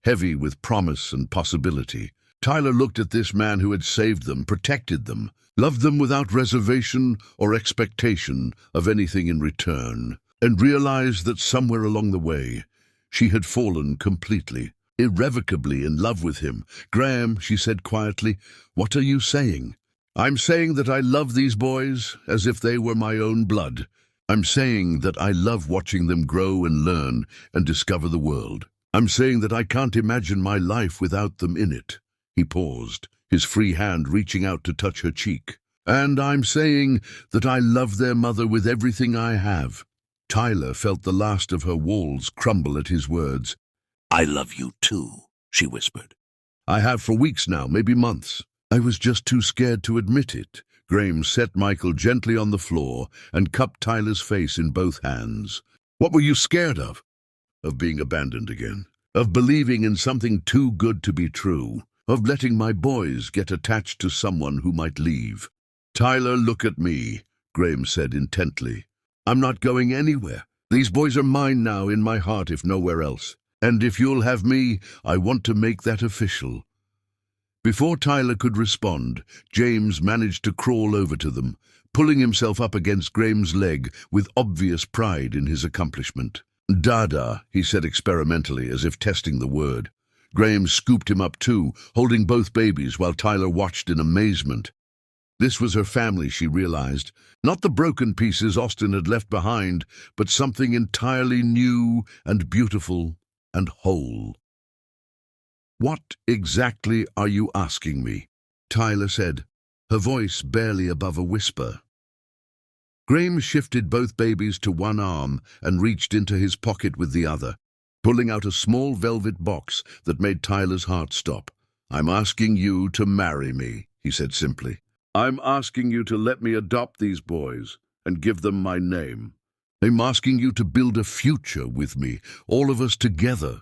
heavy with promise and possibility. Tyler looked at this man who had saved them, protected them, loved them without reservation or expectation of anything in return, and realized that somewhere along the way, she had fallen completely, irrevocably in love with him. "Graham," she said quietly, "what are you saying?" "I'm saying that I love these boys as if they were my own blood. I'm saying that I love watching them grow and learn and discover the world. I'm saying that I can't imagine my life without them in it." He paused, his free hand reaching out to touch her cheek. "And I'm saying that I love their mother with everything I have." Tyler felt the last of her walls crumble at his words. "I love you too," she whispered. "I have for weeks now, maybe months. I was just too scared to admit it." Graham set Michael gently on the floor and cupped Tyler's face in both hands. "What were you scared of?" "Of being abandoned again. Of believing in something too good to be true. of letting my boys get attached to someone who might leave. Tyler, look at me, Graham said intently. I'm not going anywhere. These boys are mine now, in my heart if nowhere else. And if you'll have me, I want to make that official. Before Tyler could respond, James managed to crawl over to them, pulling himself up against Graham's leg with obvious pride in his accomplishment. Dada, he said experimentally, as if testing the word. Graham scooped him up too, holding both babies while Tyler watched in amazement. This was her family, she realized. Not the broken pieces Austin had left behind, but something entirely new and beautiful and whole. What exactly are you asking me? Tyler said, her voice barely above a whisper. Graham shifted both babies to one arm and reached into his pocket with the other, pulling out a small velvet box that made Tyler's heart stop. I'm asking you to marry me, he said simply. I'm asking you to let me adopt these boys and give them my name. I'm asking you to build a future with me, all of us together.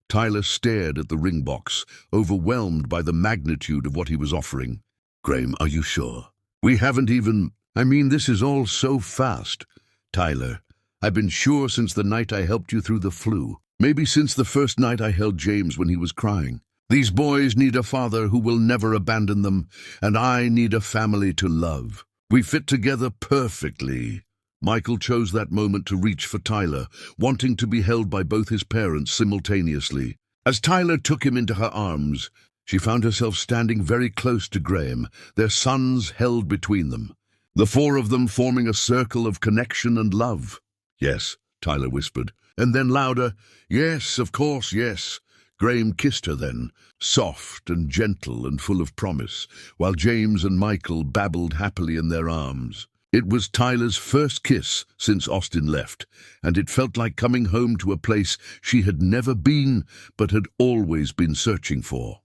Tyler stared at the ring box, overwhelmed by the magnitude of what he was offering. Graham, are you sure? We haven't even... this is all so fast. Tyler, I've been sure since the night I helped you through the flu. Maybe since the first night I held James when he was crying. These boys need a father who will never abandon them, and I need a family to love. We fit together perfectly. Michael chose that moment to reach for Tyler, wanting to be held by both his parents simultaneously. As Tyler took him into her arms, she found herself standing very close to Graham, their sons held between them, the four of them forming a circle of connection and love. Yes, Tyler whispered, and then louder, yes, of course, yes. Graham kissed her then, soft and gentle and full of promise, while James and Michael babbled happily in their arms. It was Tyler's first kiss since Austin left, and it felt like coming home to a place she had never been but had always been searching for.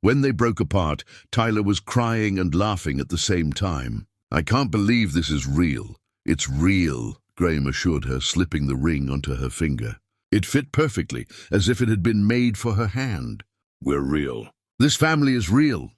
When they broke apart, Tyler was crying and laughing at the same time. I can't believe this is real. It's real, Graham assured her, slipping the ring onto her finger. It fit perfectly, as if it had been made for her hand. We're real. This family is real.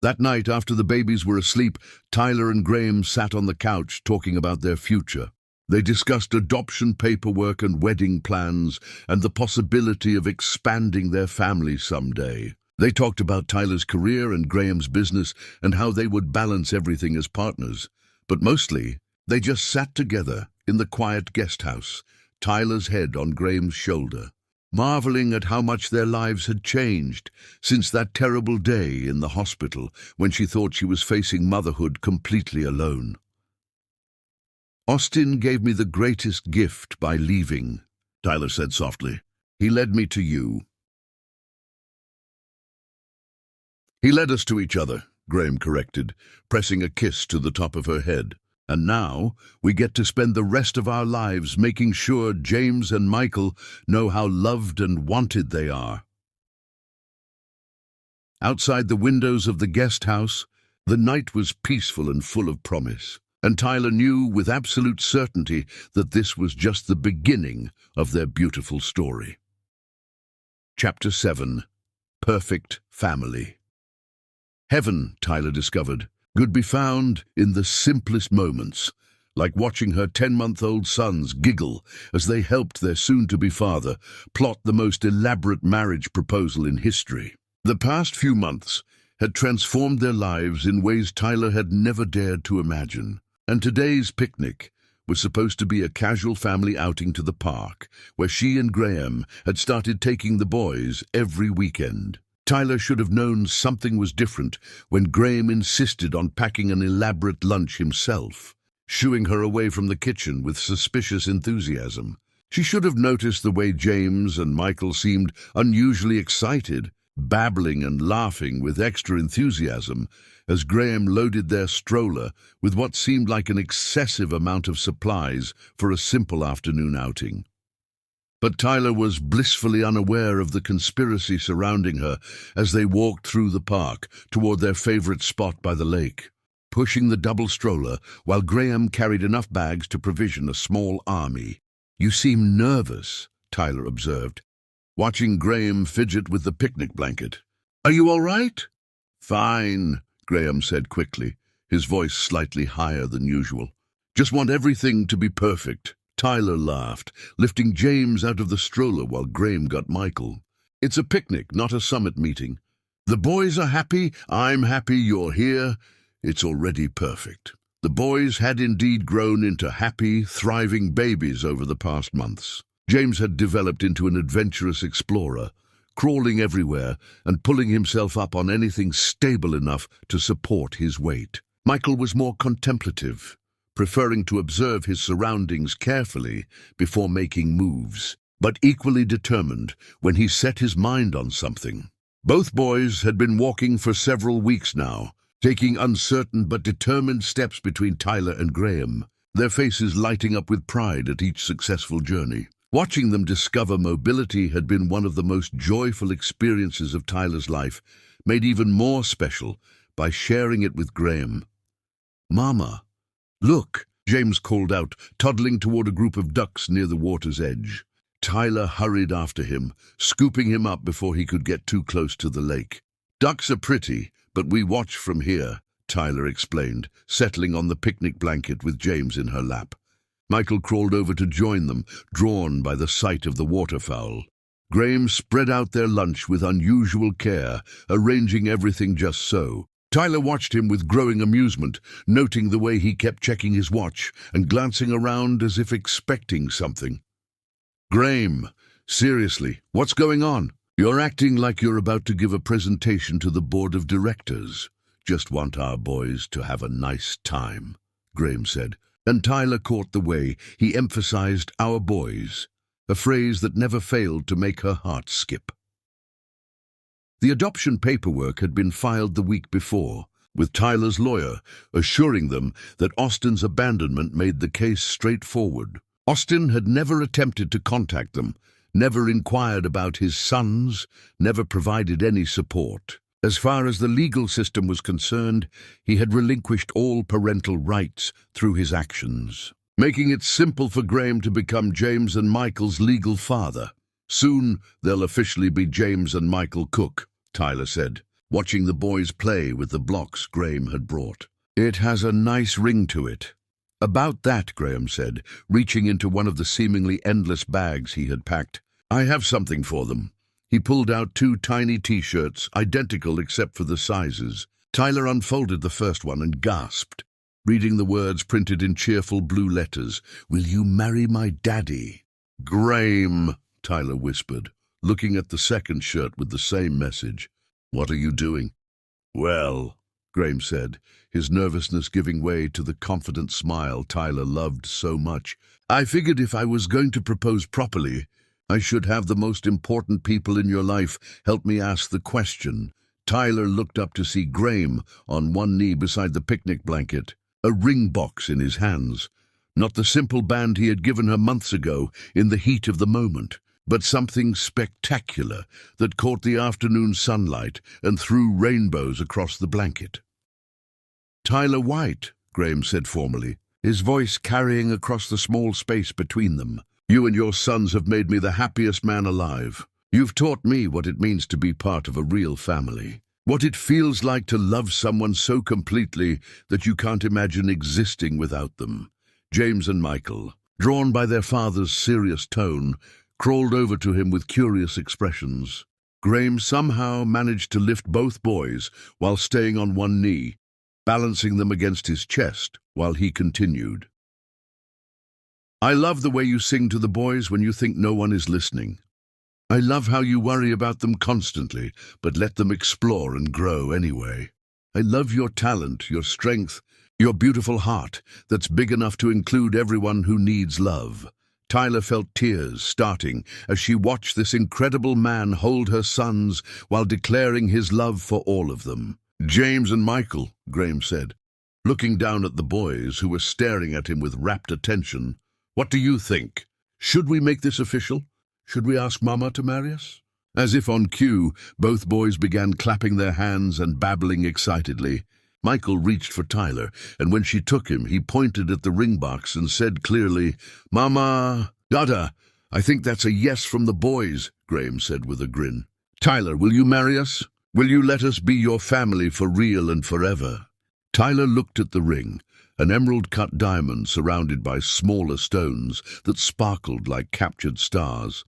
That night, after the babies were asleep, Tyler and Graham sat on the couch talking about their future. They discussed adoption paperwork and wedding plans and the possibility of expanding their family someday. They talked about Tyler's career and Graham's business and how they would balance everything as partners. But mostly, they just sat together in the quiet guest house, Tyler's head on Graham's shoulder, marveling at how much their lives had changed since that terrible day in the hospital when she thought she was facing motherhood completely alone. Austin gave me the greatest gift by leaving, Tyler said softly. He led me to you. He led us to each other, Graham corrected, pressing a kiss to the top of her head. And now we get to spend the rest of our lives making sure James and Michael know how loved and wanted they are. Outside the windows of the guest house, the night was peaceful and full of promise, and Tyler knew with absolute certainty that this was just the beginning of their beautiful story. Chapter 7. Perfect Family. Heaven, Tyler discovered, could be found in the simplest moments, like watching her 10-month-old sons giggle as they helped their soon-to-be father plot the most elaborate marriage proposal in history. The past few months had transformed their lives in ways Tyler had never dared to imagine, and today's picnic was supposed to be a casual family outing to the park, where she and Graham had started taking the boys every weekend. Tyler should have known something was different when Graham insisted on packing an elaborate lunch himself, shooing her away from the kitchen with suspicious enthusiasm. She should have noticed the way James and Michael seemed unusually excited, babbling and laughing with extra enthusiasm as Graham loaded their stroller with what seemed like an excessive amount of supplies for a simple afternoon outing. But Tyler was blissfully unaware of the conspiracy surrounding her as they walked through the park toward their favorite spot by the lake, pushing the double stroller while Graham carried enough bags to provision a small army. You seem nervous, Tyler observed, watching Graham fidget with the picnic blanket. Are you all right? Fine, Graham said quickly, his voice slightly higher than usual. Just want everything to be perfect. Tyler laughed, lifting James out of the stroller while Graham got Michael. It's a picnic, not a summit meeting. The boys are happy, I'm happy you're here. It's already perfect. The boys had indeed grown into happy, thriving babies over the past months. James had developed into an adventurous explorer, crawling everywhere and pulling himself up on anything stable enough to support his weight. Michael was more contemplative, preferring to observe his surroundings carefully before making moves, but equally determined when he set his mind on something. Both boys had been walking for several weeks now, taking uncertain but determined steps between Tyler and Graham, their faces lighting up with pride at each successful journey. Watching them discover mobility had been one of the most joyful experiences of Tyler's life, made even more special by sharing it with Graham. "Mama, look," James called out, toddling toward a group of ducks near the water's edge. Tyler hurried after him, scooping him up before he could get too close to the lake. "Ducks are pretty, but we watch from here," Tyler explained, settling on the picnic blanket with James in her lap. Michael crawled over to join them, drawn by the sight of the waterfowl. Graham spread out their lunch with unusual care, arranging everything just so. Tyler watched him with growing amusement, noting the way he kept checking his watch and glancing around as if expecting something. "Graham, seriously, what's going on? You're acting like you're about to give a presentation to the board of directors. Just want our boys to have a nice time," Graham said, and Tyler caught the way he emphasized "our boys," a phrase that never failed to make her heart skip. The adoption paperwork had been filed the week before, with Tyler's lawyer assuring them that Austin's abandonment made the case straightforward. Austin had never attempted to contact them, never inquired about his sons, never provided any support. As far as the legal system was concerned, he had relinquished all parental rights through his actions, making it simple for Graham to become James and Michael's legal father. "Soon they'll officially be James and Michael Cook," Tyler said, watching the boys play with the blocks Graham had brought. "It has a nice ring to it." "About that," Graham said, reaching into one of the seemingly endless bags he had packed, "I have something for them." He pulled out 2 tiny T-shirts, identical except for the sizes. Tyler unfolded the first one and gasped, reading the words printed in cheerful blue letters, "Will you marry my daddy?" "Graham," Tyler whispered, looking at the second shirt with the same message. "What are you doing?" "Well," Graham said, his nervousness giving way to the confident smile Tyler loved so much, "I figured if I was going to propose properly, I should have the most important people in your life help me ask the question." Tyler looked up to see Graham on one knee beside the picnic blanket, a ring box in his hands. Not the simple band he had given her months ago in the heat of the moment, but something spectacular that caught the afternoon sunlight and threw rainbows across the blanket. "Tyler White," Graham said formally, his voice carrying across the small space between them. "You and your sons have made me the happiest man alive. You've taught me what it means to be part of a real family, what it feels like to love someone so completely that you can't imagine existing without them." James and Michael, drawn by their father's serious tone, crawled over to him with curious expressions. Graham somehow managed to lift both boys while staying on one knee, balancing them against his chest while he continued. "I love the way you sing to the boys when you think no one is listening. I love how you worry about them constantly, but let them explore and grow anyway. I love your talent, your strength, your beautiful heart that's big enough to include everyone who needs love." Tyler felt tears starting as she watched this incredible man hold her sons while declaring his love for all of them. "James and Michael," Graham said, looking down at the boys who were staring at him with rapt attention, "what do you think? Should we make this official? Should we ask Mama to marry us?" As if on cue, both boys began clapping their hands and babbling excitedly. Michael reached for Tyler, and when she took him, he pointed at the ring box and said clearly, "Mama, Dada, I think that's a yes from the boys," Graham said with a grin. "Tyler, will you marry us?" Will you let us be your family for real and forever? Tyler looked at the ring, an emerald-cut diamond surrounded by smaller stones that sparkled like captured stars.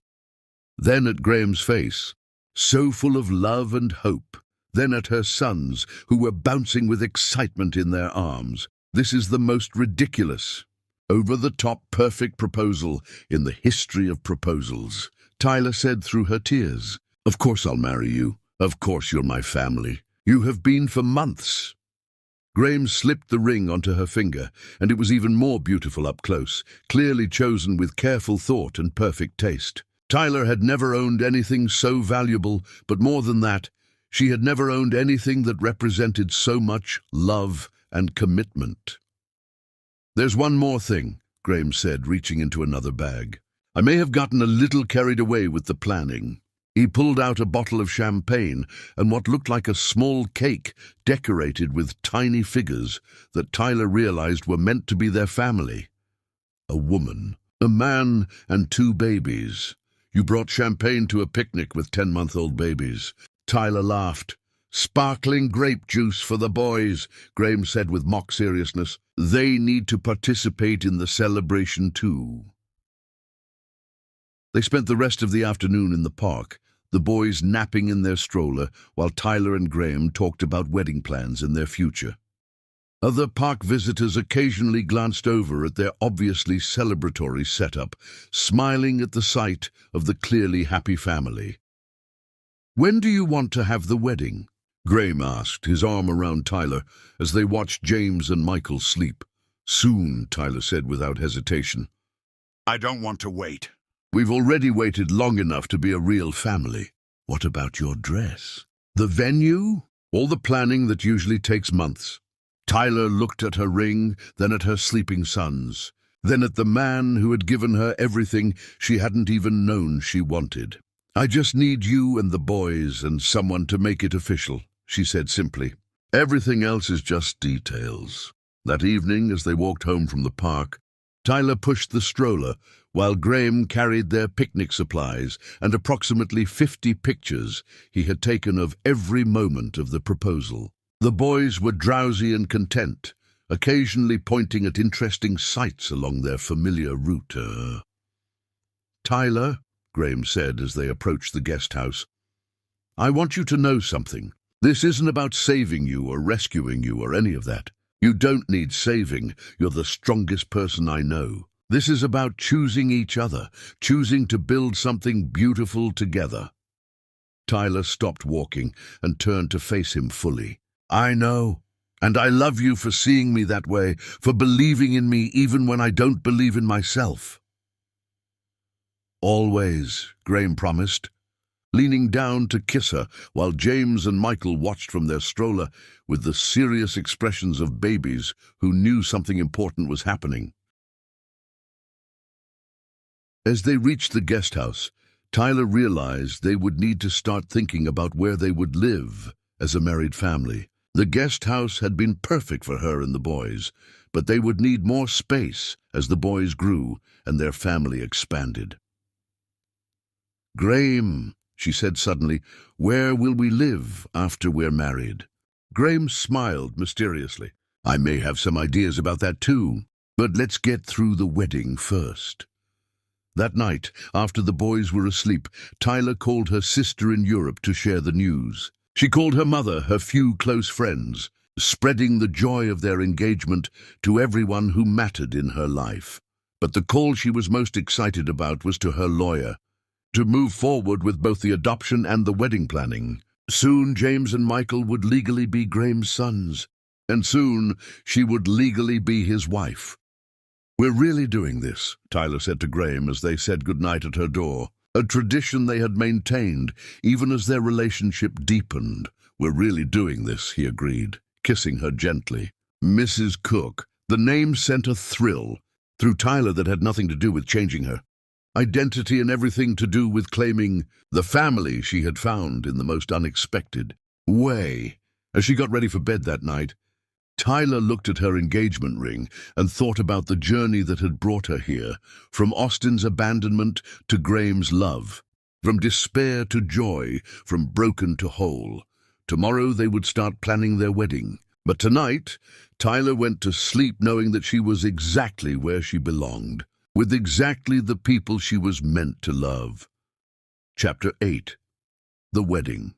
Then at Graham's face, so full of love and hope. Then at her sons, who were bouncing with excitement in their arms. This is the most ridiculous, over-the-top perfect proposal in the history of proposals, Tyler said through her tears. Of course I'll marry you. Of course you're my family. You have been for months. Graham slipped the ring onto her finger, and it was even more beautiful up close, clearly chosen with careful thought and perfect taste. Tyler had never owned anything so valuable, but more than that, she had never owned anything that represented so much love and commitment. There's one more thing, Graham said, reaching into another bag. I may have gotten a little carried away with the planning. He pulled out a bottle of champagne and what looked like a small cake decorated with tiny figures that Tyler realized were meant to be their family. A woman, a man, and 2 babies. You brought champagne to a picnic with 10-month-old babies. Tyler laughed. Sparkling grape juice for the boys, Graham said with mock seriousness. They need to participate in the celebration too. They spent the rest of the afternoon in the park, the boys napping in their stroller while Tyler and Graham talked about wedding plans and their future. Other park visitors occasionally glanced over at their obviously celebratory setup, smiling at the sight of the clearly happy family. When do you want to have the wedding? Graham asked, his arm around Tyler, as they watched James and Michael sleep. Soon, Tyler said without hesitation. I don't want to wait. We've already waited long enough to be a real family. What about your dress? The venue? All the planning that usually takes months. Tyler looked at her ring, then at her sleeping sons, then at the man who had given her everything she hadn't even known she wanted. I just need you and the boys and someone to make it official, she said simply. Everything else is just details. That evening, as they walked home from the park, Tyler pushed the stroller while Graham carried their picnic supplies and approximately 50 pictures he had taken of every moment of the proposal. The boys were drowsy and content, occasionally pointing at interesting sights along their familiar route. Tyler, Graham said as they approached the guest house, I want you to know something. This isn't about saving you or rescuing you or any of that. You don't need saving. You're the strongest person I know. This is about choosing each other, choosing to build something beautiful together. Tyler stopped walking and turned to face him fully. I know, and I love you for seeing me that way, for believing in me even when I don't believe in myself. Always, Graham promised, leaning down to kiss her while James and Michael watched from their stroller with the serious expressions of babies who knew something important was happening. As they reached the guest house, Tyler realized they would need to start thinking about where they would live as a married family. The guest house had been perfect for her and the boys, but they would need more space as the boys grew and their family expanded. Graham, she said suddenly, where will we live after we're married? Graham smiled mysteriously. I may have some ideas about that too, but let's get through the wedding first. That night, after the boys were asleep, Tyler called her sister in Europe to share the news. She called her mother, her few close friends, spreading the joy of their engagement to everyone who mattered in her life. But the call she was most excited about was to her lawyer, to move forward with both the adoption and the wedding planning. Soon James and Michael would legally be Graham's sons, and soon she would legally be his wife. We're really doing this, Tyler said to Graham as they said goodnight at her door. A tradition they had maintained, even as their relationship deepened. We're really doing this, he agreed, kissing her gently. Mrs. Cook. The name sent a thrill through Tyler that had nothing to do with changing her. Identity and everything to do with claiming the family she had found in the most unexpected way. As she got ready for bed that night, Tyler looked at her engagement ring and thought about the journey that had brought her here, from Austin's abandonment to Graham's love, from despair to joy, from broken to whole. Tomorrow they would start planning their wedding. But tonight, Tyler went to sleep knowing that she was exactly where she belonged, with exactly the people she was meant to love. Chapter 8. The Wedding.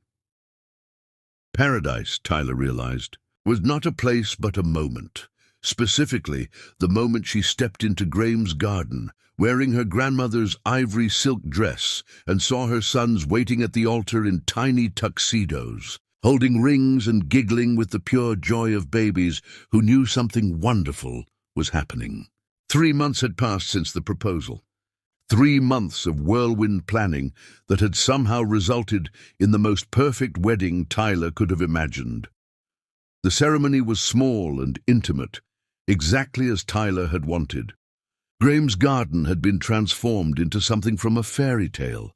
Paradise, Tyler realized, was not a place but a moment. Specifically, the moment she stepped into Graham's garden, wearing her grandmother's ivory silk dress, and saw her sons waiting at the altar in tiny tuxedos, holding rings and giggling with the pure joy of babies who knew something wonderful was happening. 3 months had passed since the proposal. 3 months of whirlwind planning that had somehow resulted in the most perfect wedding Tyler could have imagined. The ceremony was small and intimate, exactly as Tyler had wanted. Graham's garden had been transformed into something from a fairy tale,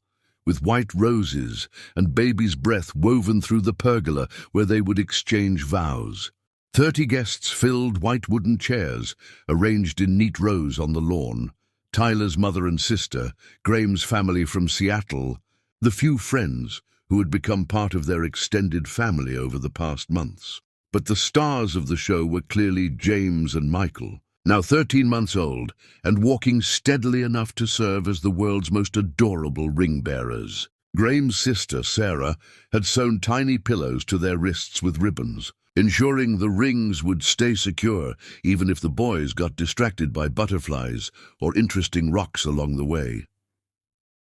with white roses and baby's breath woven through the pergola where they would exchange vows. 30 guests filled white wooden chairs, arranged in neat rows on the lawn. Tyler's mother and sister, Graham's family from Seattle, the few friends who had become part of their extended family over the past months. But the stars of the show were clearly James and Michael, now 13 months old and walking steadily enough to serve as the world's most adorable ring-bearers. Graham's sister, Sarah, had sewn tiny pillows to their wrists with ribbons, ensuring the rings would stay secure even if the boys got distracted by butterflies or interesting rocks along the way.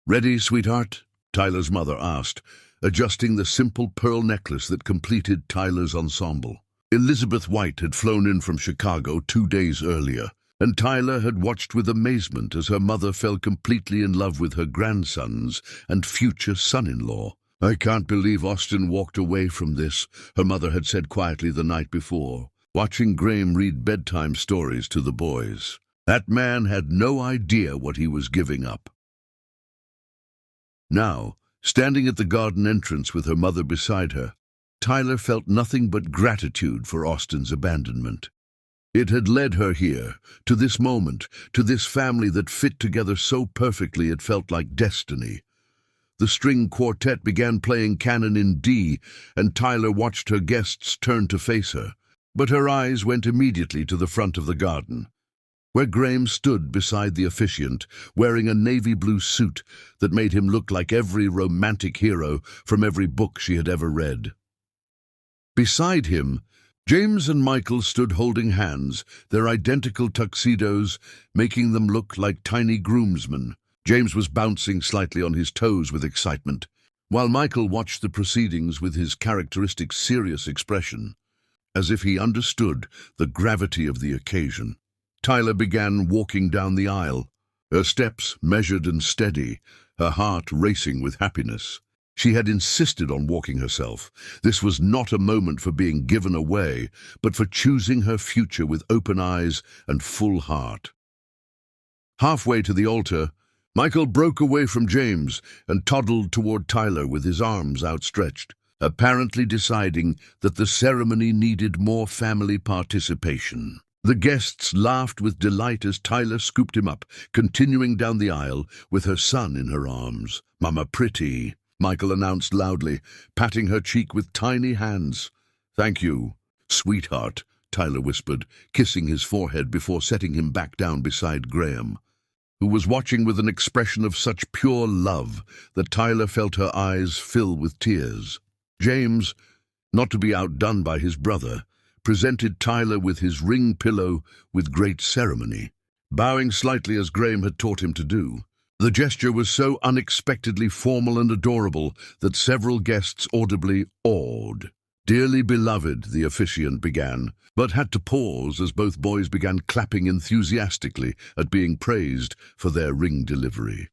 "Ready, sweetheart?" Tyler's mother asked, adjusting the simple pearl necklace that completed Tyler's ensemble. Elizabeth White had flown in from Chicago 2 days earlier, and Tyler had watched with amazement as her mother fell completely in love with her grandsons and future son-in-law. "I can't believe Austin walked away from this," her mother had said quietly the night before, watching Graham read bedtime stories to the boys. That man had no idea what he was giving up. Now, standing at the garden entrance with her mother beside her, Tyler felt nothing but gratitude for Austin's abandonment. It had led her here, to this moment, to this family that fit together so perfectly it felt like destiny. The string quartet began playing Canon in D, and Tyler watched her guests turn to face her. But her eyes went immediately to the front of the garden, where Graham stood beside the officiant, wearing a navy blue suit that made him look like every romantic hero from every book she had ever read. Beside him, James and Michael stood holding hands, their identical tuxedos making them look like tiny groomsmen. James was bouncing slightly on his toes with excitement, while Michael watched the proceedings with his characteristic serious expression, as if he understood the gravity of the occasion. Tyler began walking down the aisle, her steps measured and steady, her heart racing with happiness. She had insisted on walking herself. This was not a moment for being given away, but for choosing her future with open eyes and full heart. Halfway to the altar, Michael broke away from James and toddled toward Tyler with his arms outstretched, apparently deciding that the ceremony needed more family participation. The guests laughed with delight as Tyler scooped him up, continuing down the aisle with her son in her arms. "Mama pretty," Michael announced loudly, patting her cheek with tiny hands. "Thank you, sweetheart," Tyler whispered, kissing his forehead before setting him back down beside Graham, who was watching with an expression of such pure love that Tyler felt her eyes fill with tears. James, not to be outdone by his brother, presented Tyler with his ring pillow with great ceremony, bowing slightly as Graham had taught him to do. The gesture was so unexpectedly formal and adorable that several guests audibly awed. "Dearly beloved," the officiant began, but had to pause as both boys began clapping enthusiastically at being praised for their ring delivery.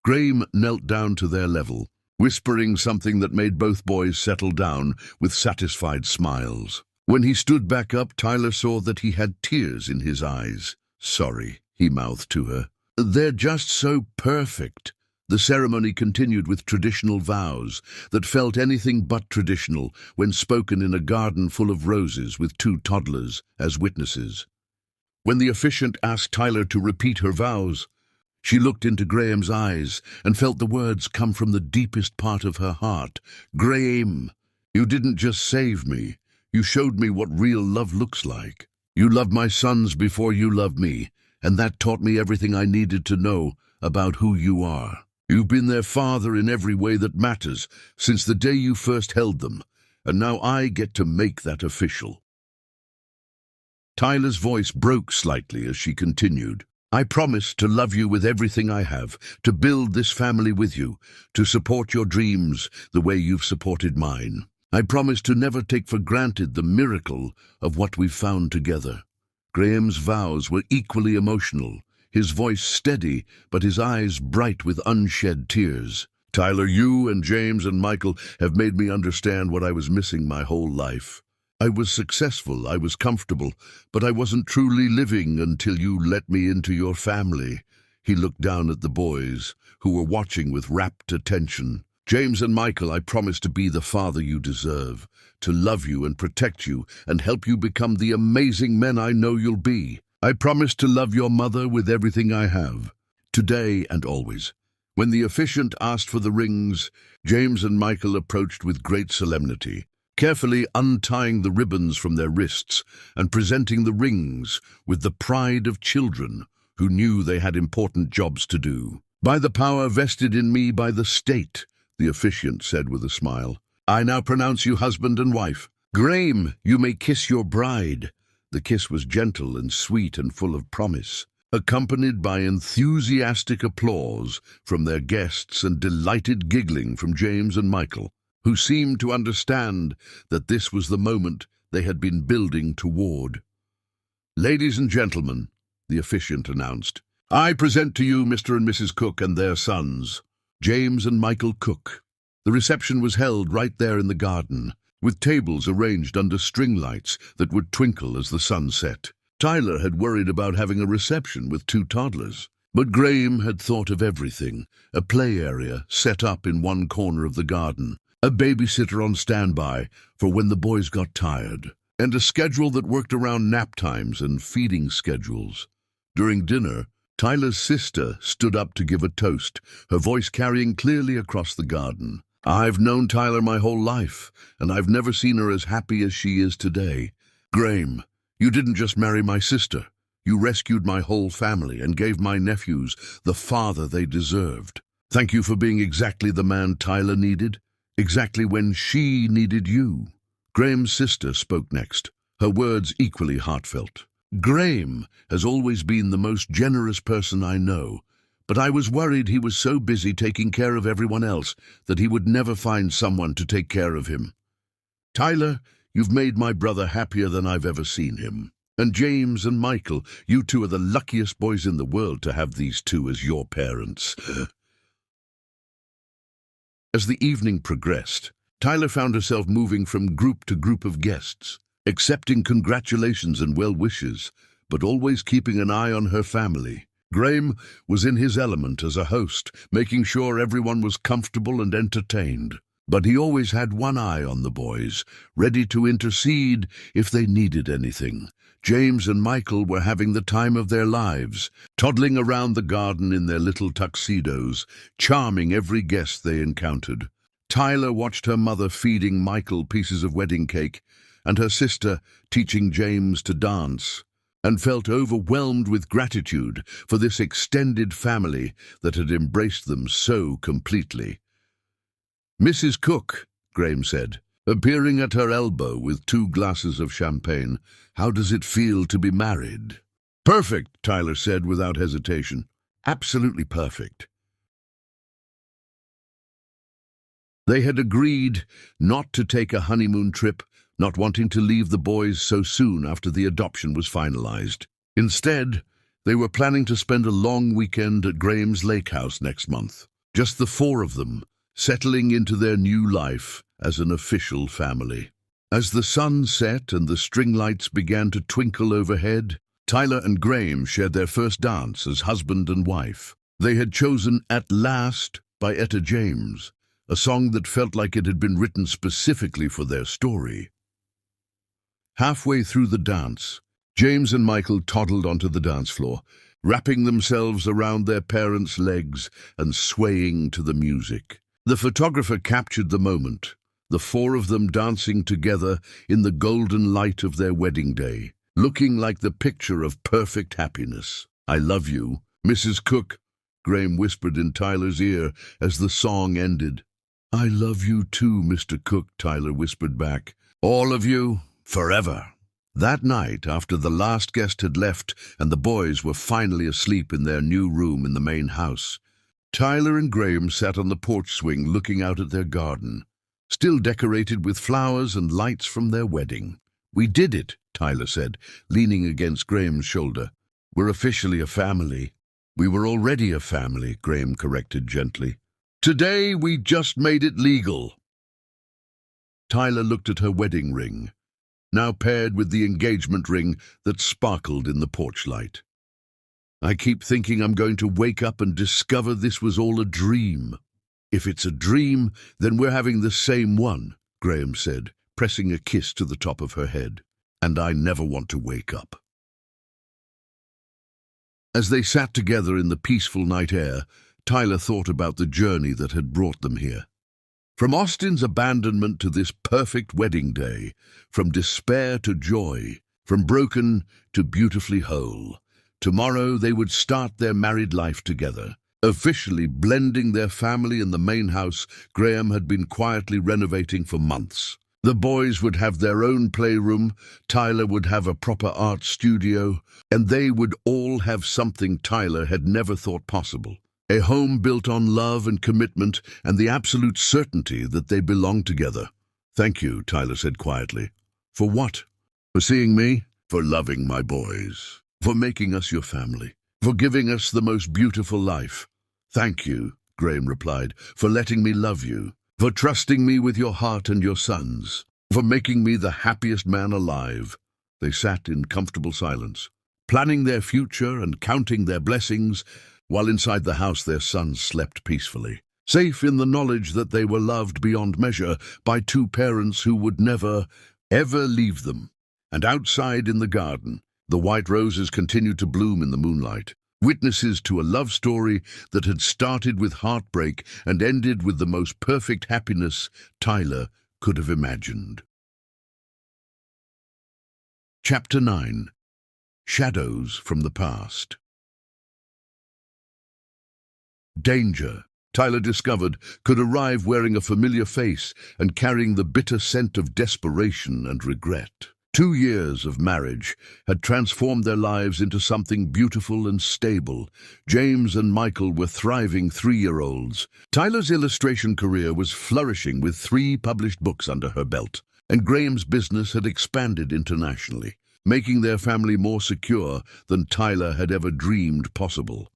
Graham knelt down to their level, whispering something that made both boys settle down with satisfied smiles. When he stood back up, Tyler saw that he had tears in his eyes. "Sorry," he mouthed to her. "They're just so perfect." The ceremony continued with traditional vows that felt anything but traditional when spoken in a garden full of roses with 2 toddlers as witnesses. When the officiant asked Tyler to repeat her vows, she looked into Graham's eyes and felt the words come from the deepest part of her heart. "Graham, You didn't just save me. You showed me what real love looks like. You loved my sons before you loved me, and that taught me everything I needed to know about who you are. You've been their father in every way that matters since the day you first held them, and now I get to make that official." Tyler's voice broke slightly as she continued. "I promise to love you with everything I have, to build this family with you, to support your dreams the way you've supported mine. I promise to never take for granted the miracle of what we've found together." Graham's vows were equally emotional, his voice steady, but his eyes bright with unshed tears. "Tyler, you and James and Michael have made me understand what I was missing my whole life. I was successful, I was comfortable, but I wasn't truly living until you let me into your family." He looked down at the boys, who were watching with rapt attention. "James and Michael, I promise to be the father you deserve, to love you and protect you and help you become the amazing men I know you'll be. I promise to love your mother with everything I have, today and always." When the officiant asked for the rings, James and Michael approached with great solemnity, carefully untying the ribbons from their wrists and presenting the rings with the pride of children who knew they had important jobs to do. "By the power vested in me by the state," the officiant said with a smile, "I now pronounce you husband and wife. Graham, you may kiss your bride." The kiss was gentle and sweet and full of promise, accompanied by enthusiastic applause from their guests and delighted giggling from James and Michael, who seemed to understand that this was the moment they had been building toward. "Ladies and gentlemen," the officiant announced, "I present to you Mr. and Mrs. Cook and their sons, James and Michael Cook." The reception was held right there in the garden, with tables arranged under string lights that would twinkle as the sun set. Tyler had worried about having a reception with 2 toddlers, but Graham had thought of everything: a play area set up in one corner of the garden, a babysitter on standby for when the boys got tired, and a schedule that worked around nap times and feeding schedules. During dinner, Tyler's sister stood up to give a toast, her voice carrying clearly across the garden. "I've known Tyler my whole life, and I've never seen her as happy as she is today. Graham, you didn't just marry my sister. You rescued my whole family and gave my nephews the father they deserved. Thank you for being exactly the man Tyler needed, exactly when she needed you." Graham's sister spoke next, her words equally heartfelt. "Graham has always been the most generous person I know, but I was worried he was so busy taking care of everyone else that he would never find someone to take care of him. Tyler, you've made my brother happier than I've ever seen him. And James and Michael, you 2 are the luckiest boys in the world to have these 2 as your parents." As the evening progressed, Tyler found herself moving from group to group of guests, accepting congratulations and well wishes, but always keeping an eye on her family. Graham was in his element as a host, making sure everyone was comfortable and entertained. But he always had one eye on the boys, ready to intercede if they needed anything. James and Michael were having the time of their lives, toddling around the garden in their little tuxedos, charming every guest they encountered. Tyler watched her mother feeding Michael pieces of wedding cake and her sister teaching James to dance, and felt overwhelmed with gratitude for this extended family that had embraced them so completely. "Mrs. Cook," Graham said, appearing at her elbow with 2 glasses of champagne, "how does it feel to be married?" "Perfect," Tyler said without hesitation. "Absolutely perfect." They had agreed not to take a honeymoon trip, not wanting to leave the boys so soon after the adoption was finalized. Instead, they were planning to spend a long weekend at Graham's lake house next month, just the 4 of them, settling into their new life as an official family. As the sun set and the string lights began to twinkle overhead, Tyler and Graham shared their first dance as husband and wife. They had chosen "At Last" by Etta James, a song that felt like it had been written specifically for their story. Halfway through the dance, James and Michael toddled onto the dance floor, wrapping themselves around their parents' legs and swaying to the music. The photographer captured the moment, the four of them dancing together in the golden light of their wedding day, looking like the picture of perfect happiness. "I love you, Mrs. Cook," Graham whispered in Tyler's ear as the song ended. "I love you too, Mr. Cook," Tyler whispered back. "All of you, forever." That night, after the last guest had left and the boys were finally asleep in their new room in the main house, Tyler and Graham sat on the porch swing looking out at their garden, still decorated with flowers and lights from their wedding. "We did it," Tyler said, leaning against Graham's shoulder. "We're officially a family." "We were already a family," Graham corrected gently. "Today we just made it legal." Tyler looked at her wedding ring, now paired with the engagement ring that sparkled in the porch light. "I keep thinking I'm going to wake up and discover this was all a dream." "If it's a dream, then we're having the same one," Graham said, pressing a kiss to the top of her head. "And I never want to wake up." As they sat together in the peaceful night air, Tyler thought about the journey that had brought them here. From Austin's abandonment to this perfect wedding day, from despair to joy, from broken to beautifully whole. Tomorrow they would start their married life together, officially blending their family in the main house Graham had been quietly renovating for months. The boys would have their own playroom, Tyler would have a proper art studio, and they would all have something Tyler had never thought possible. A home built on love and commitment and the absolute certainty that they belonged together. "Thank you," Tyler said quietly. "For what?" "For seeing me, for loving my boys, for making us your family, for giving us the most beautiful life." "Thank you," Graham replied, "for letting me love you, for trusting me with your heart and your sons, for making me the happiest man alive." They sat in comfortable silence, planning their future and counting their blessings, while inside the house their sons slept peacefully, safe in the knowledge that they were loved beyond measure by two parents who would never, ever leave them. And outside in the garden, the white roses continued to bloom in the moonlight, witnesses to a love story that had started with heartbreak and ended with the most perfect happiness Tyler could have imagined. Chapter 9. Shadows from the Past. Danger, Tyler discovered, could arrive wearing a familiar face and carrying the bitter scent of desperation and regret. 2 years of marriage had transformed their lives into something beautiful and stable. James and Michael were thriving 3-year-olds. Tyler's illustration career was flourishing with 3 published books under her belt, and Graham's business had expanded internationally, making their family more secure than Tyler had ever dreamed possible.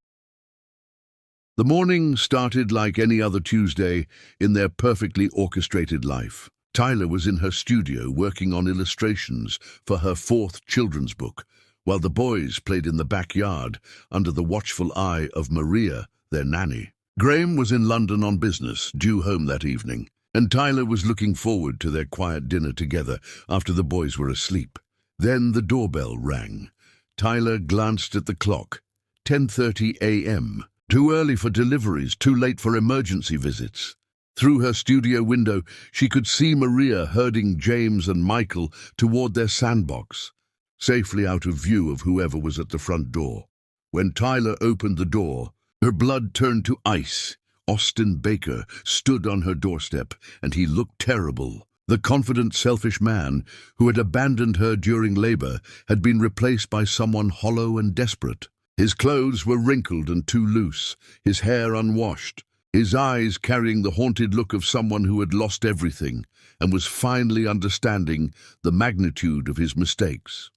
The morning started like any other Tuesday in their perfectly orchestrated life. Tyler was in her studio working on illustrations for her 4th children's book, while the boys played in the backyard under the watchful eye of Maria, their nanny. Graham was in London on business, due home that evening, and Tyler was looking forward to their quiet dinner together after the boys were asleep. Then the doorbell rang. Tyler glanced at the clock. 10:30 a.m. Too early for deliveries, too late for emergency visits. Through her studio window, she could see Maria herding James and Michael toward their sandbox, safely out of view of whoever was at the front door. When Tyler opened the door, her blood turned to ice. Austin Baker stood on her doorstep, and he looked terrible. The confident, selfish man who had abandoned her during labor had been replaced by someone hollow and desperate. His clothes were wrinkled and too loose, his hair unwashed, his eyes carrying the haunted look of someone who had lost everything and was finally understanding the magnitude of his mistakes.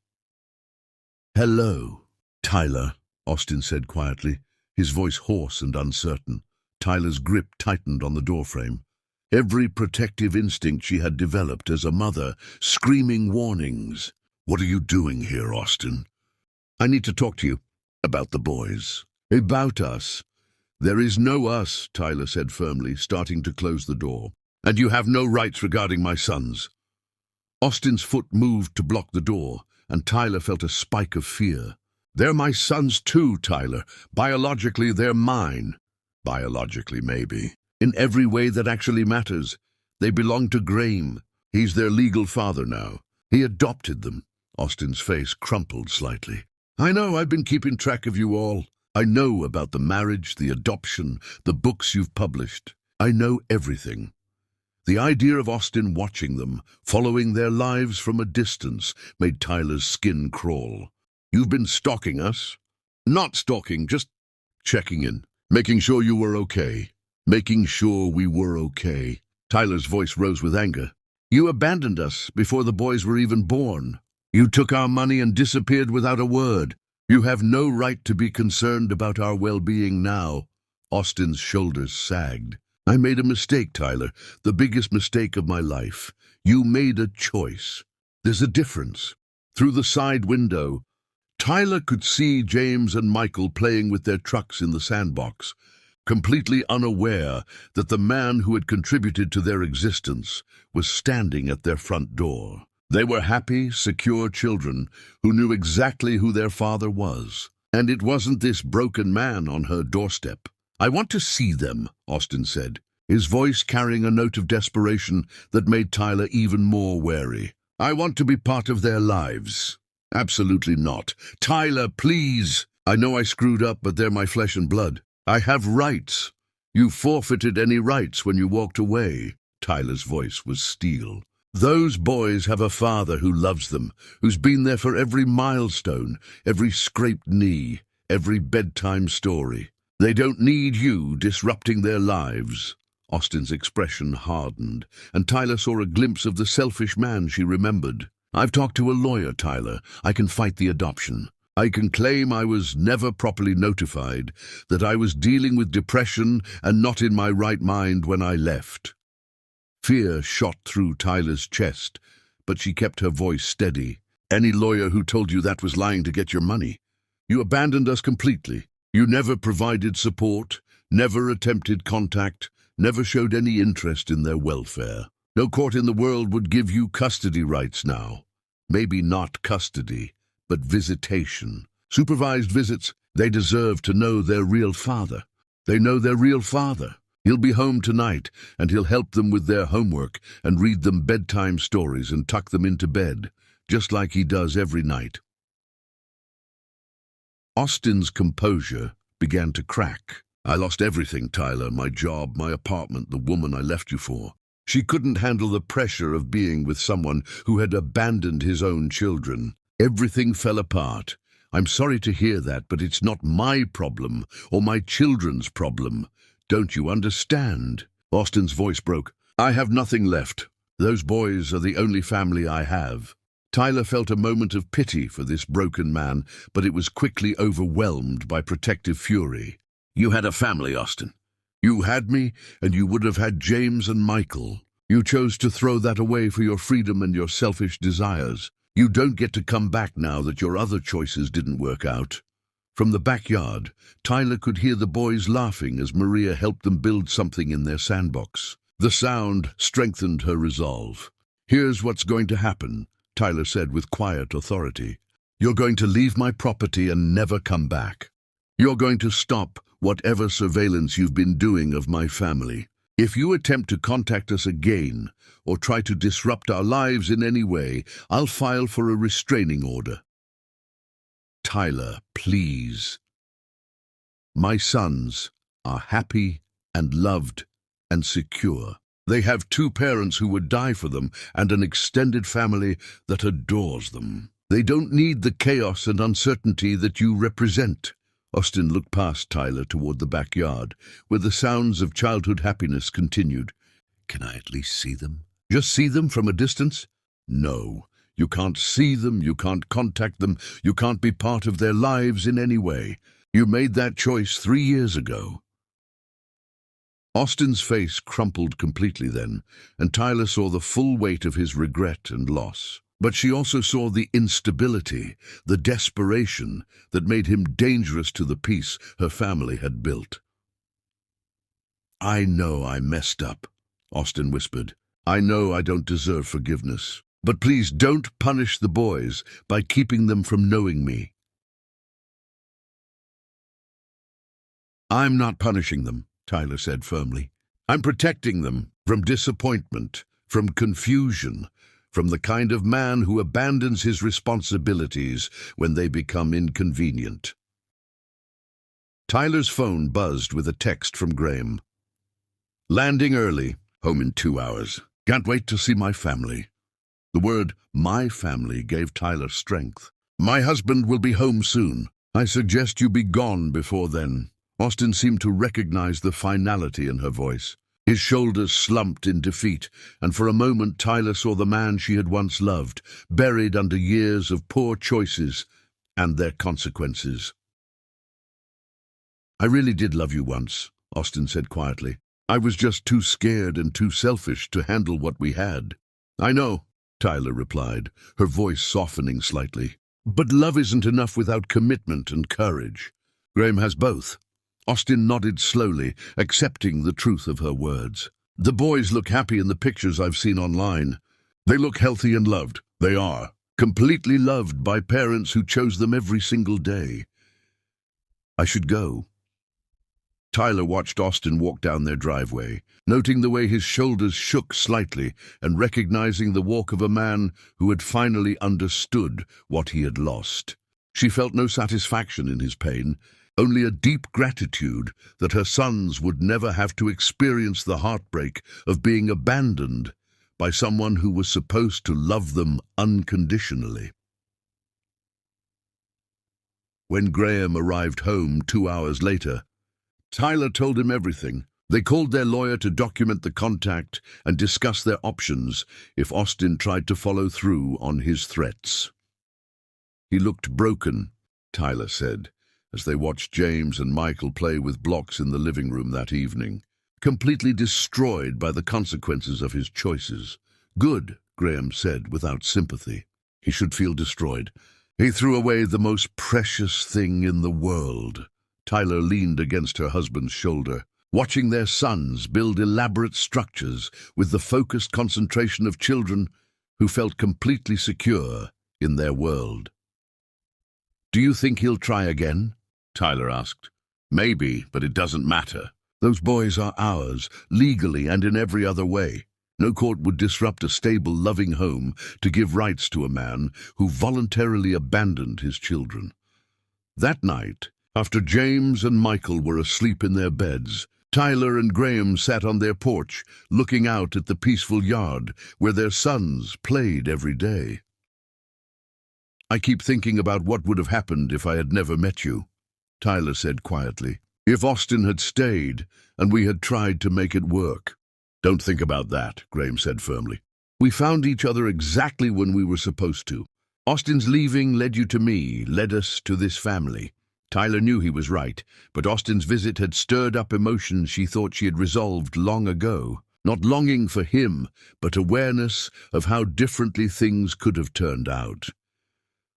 "Hello, Tyler," Austin said quietly, his voice hoarse and uncertain. Tyler's grip tightened on the doorframe. Every protective instinct she had developed as a mother, screaming warnings. "What are you doing here, Austin?" "I need to talk to you about the boys. About us." "There is no us," Tyler said firmly, starting to close the door. "And you have no rights regarding my sons." Austin's foot moved to block the door, and Tyler felt a spike of fear. "They're my sons too, Tyler. Biologically, they're mine." "Biologically, maybe. In every way that actually matters, They belong to Graham. He's their legal father now. He adopted them. Austin's face crumpled slightly. I know, I've been keeping track of you all. I know about the marriage, the adoption, the books you've published. I know everything. The idea of Austin watching them, following their lives from a distance, made Tyler's skin crawl. You've been stalking us? Not stalking, just checking in. Making sure you were okay. Making sure we were okay. Tyler's voice rose with anger. You abandoned us before the boys were even born. You took our money and disappeared without a word. You have no right to be concerned about our well-being now. Austin's shoulders sagged. I made a mistake, Tyler, the biggest mistake of my life. You made a choice. There's a difference. Through the side window, Tyler could see James and Michael playing with their trucks in the sandbox, completely unaware that the man who had contributed to their existence was standing at their front door. They were happy, secure children who knew exactly who their father was. And it wasn't this broken man on her doorstep. I want to see them, Austin said, his voice carrying a note of desperation that made Tyler even more wary. I want to be part of their lives. Absolutely not. Tyler, please. I know I screwed up, but they're my flesh and blood. I have rights. You forfeited any rights when you walked away. Tyler's voice was steel. Those boys have a father who loves them, who's been there for every milestone, every scraped knee, every bedtime story. They don't need you disrupting their lives. Austin's expression hardened, and Tyler saw a glimpse of the selfish man she remembered. I've talked to a lawyer, Tyler. I can fight the adoption. I can claim I was never properly notified, that I was dealing with depression and not in my right mind when I left. Fear shot through Tyler's chest, but she kept her voice steady. Any lawyer who told you that was lying to get your money. You abandoned us completely. You never provided support, never attempted contact, never showed any interest in their welfare. No court in the world would give you custody rights now. Maybe not custody, but visitation. Supervised visits. They deserve to know their real father. They know their real father. He'll be home tonight, and he'll help them with their homework and read them bedtime stories and tuck them into bed, just like he does every night. Austin's composure began to crack. I lost everything, Tyler, my job, my apartment, the woman I left you for. She couldn't handle the pressure of being with someone who had abandoned his own children. Everything fell apart. I'm sorry to hear that, but it's not my problem or my children's problem. Don't you understand? Austin's voice broke. I have nothing left. Those boys are the only family I have. Tyler felt a moment of pity for this broken man, but it was quickly overwhelmed by protective fury. You had a family, Austin. You had me, and you would have had James and Michael. You chose to throw that away for your freedom and your selfish desires. You don't get to come back now that your other choices didn't work out. From the backyard, Tyler could hear the boys laughing as Maria helped them build something in their sandbox. The sound strengthened her resolve. Here's what's going to happen, Tyler said with quiet authority. You're going to leave my property and never come back. You're going to stop whatever surveillance you've been doing of my family. If you attempt to contact us again or try to disrupt our lives in any way, I'll file for a restraining order. Tyler, please. My sons are happy and loved and secure. They have two parents who would die for them and an extended family that adores them. They don't need the chaos and uncertainty that you represent. Austin looked past Tyler toward the backyard, where the sounds of childhood happiness continued. Can I at least see them? Just see them from a distance? No. You can't see them, you can't contact them, you can't be part of their lives in any way. You made that choice 3 years ago. Austin's face crumpled completely then, and Tyler saw the full weight of his regret and loss. But she also saw the instability, the desperation that made him dangerous to the peace her family had built. I know I messed up, Austin whispered. I know I don't deserve forgiveness. But please don't punish the boys by keeping them from knowing me. I'm not punishing them, Tyler said firmly. I'm protecting them. From disappointment, from confusion, from the kind of man who abandons his responsibilities when they become inconvenient. Tyler's phone buzzed with a text from Graham. Landing early, home in 2 hours. Can't wait to see my family. The word "my family" gave Tyler strength. My husband will be home soon. I suggest you be gone before then. Austin seemed to recognize the finality in her voice. His shoulders slumped in defeat, and for a moment Tyler saw the man she had once loved, buried under years of poor choices and their consequences. I really did love you once, Austin said quietly. I was just too scared and too selfish to handle what we had. I know, Tyler replied, her voice softening slightly. But love isn't enough without commitment and courage. Graham has both. Austin nodded slowly, accepting the truth of her words. The boys look happy in the pictures I've seen online. They look healthy and loved. They are. Completely loved by parents who chose them every single day. I should go. Tyler watched Austin walk down their driveway, noting the way his shoulders shook slightly and recognizing the walk of a man who had finally understood what he had lost. She felt no satisfaction in his pain, only a deep gratitude that her sons would never have to experience the heartbreak of being abandoned by someone who was supposed to love them unconditionally. When Graham arrived home 2 hours later, Tyler told him everything. They called their lawyer to document the contact and discuss their options if Austin tried to follow through on his threats. He looked broken, Tyler said, as they watched James and Michael play with blocks in the living room that evening, completely destroyed by the consequences of his choices. Good, Graham said without sympathy. He should feel destroyed. He threw away the most precious thing in the world. Tyler leaned against her husband's shoulder, watching their sons build elaborate structures with the focused concentration of children who felt completely secure in their world. Do you think he'll try again? Tyler asked. Maybe, but it doesn't matter. Those boys are ours, legally and in every other way. No court would disrupt a stable, loving home to give rights to a man who voluntarily abandoned his children. That night, after James and Michael were asleep in their beds, Tyler and Graham sat on their porch, looking out at the peaceful yard where their sons played every day. I keep thinking about what would have happened if I had never met you, Tyler said quietly. If Austin had stayed and we had tried to make it work. Don't think about that, Graham said firmly. We found each other exactly when we were supposed to. Austin's leaving led you to me, led us to this family. Tyler knew he was right, but Austin's visit had stirred up emotions she thought she had resolved long ago. Not longing for him, but awareness of how differently things could have turned out.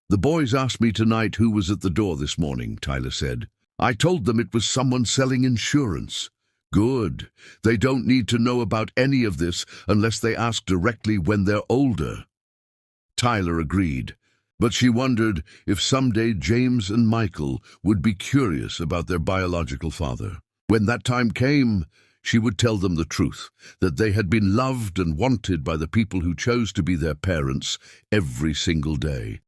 The boys asked me tonight who was at the door this morning, Tyler said. I told them it was someone selling insurance. Good. They don't need to know about any of this unless they ask directly when they're older. Tyler agreed. But she wondered if someday James and Michael would be curious about their biological father. When that time came, she would tell them the truth, that they had been loved and wanted by the people who chose to be their parents every single day.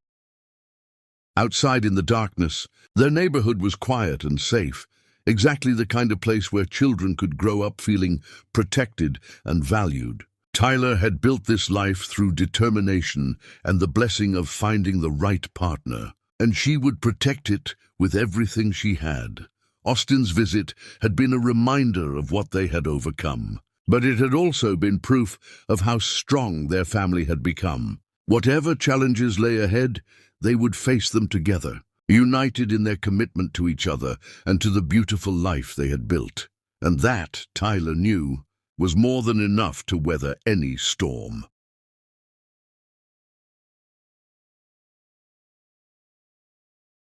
Outside in the darkness, their neighborhood was quiet and safe, exactly the kind of place where children could grow up feeling protected and valued. Tyler had built this life through determination and the blessing of finding the right partner, and she would protect it with everything she had. Austin's visit had been a reminder of what they had overcome, but it had also been proof of how strong their family had become. Whatever challenges lay ahead, they would face them together, united in their commitment to each other and to the beautiful life they had built. And that, Tyler knew, was more than enough to weather any storm.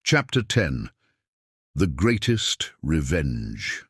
Chapter 10. The Greatest Revenge.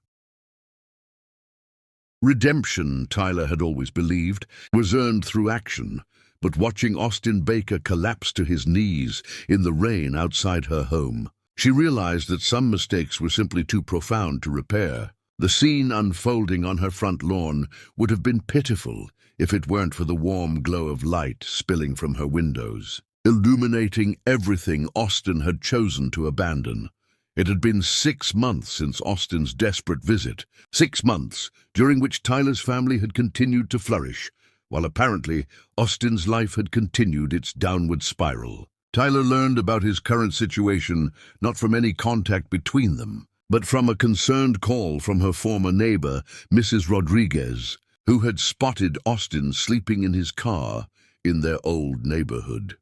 Redemption, Tyler had always believed, was earned through action, but watching Austin Baker collapse to his knees in the rain outside her home, she realized that some mistakes were simply too profound to repair. The scene unfolding on her front lawn would have been pitiful if it weren't for the warm glow of light spilling from her windows, illuminating everything Austin had chosen to abandon. It had been 6 months since Austin's desperate visit, 6 months during which Tyler's family had continued to flourish, while apparently Austin's life had continued its downward spiral. Tyler learned about his current situation not from any contact between them, but from a concerned call from her former neighbor, Mrs. Rodriguez, who had spotted Austin sleeping in his car in their old neighborhood.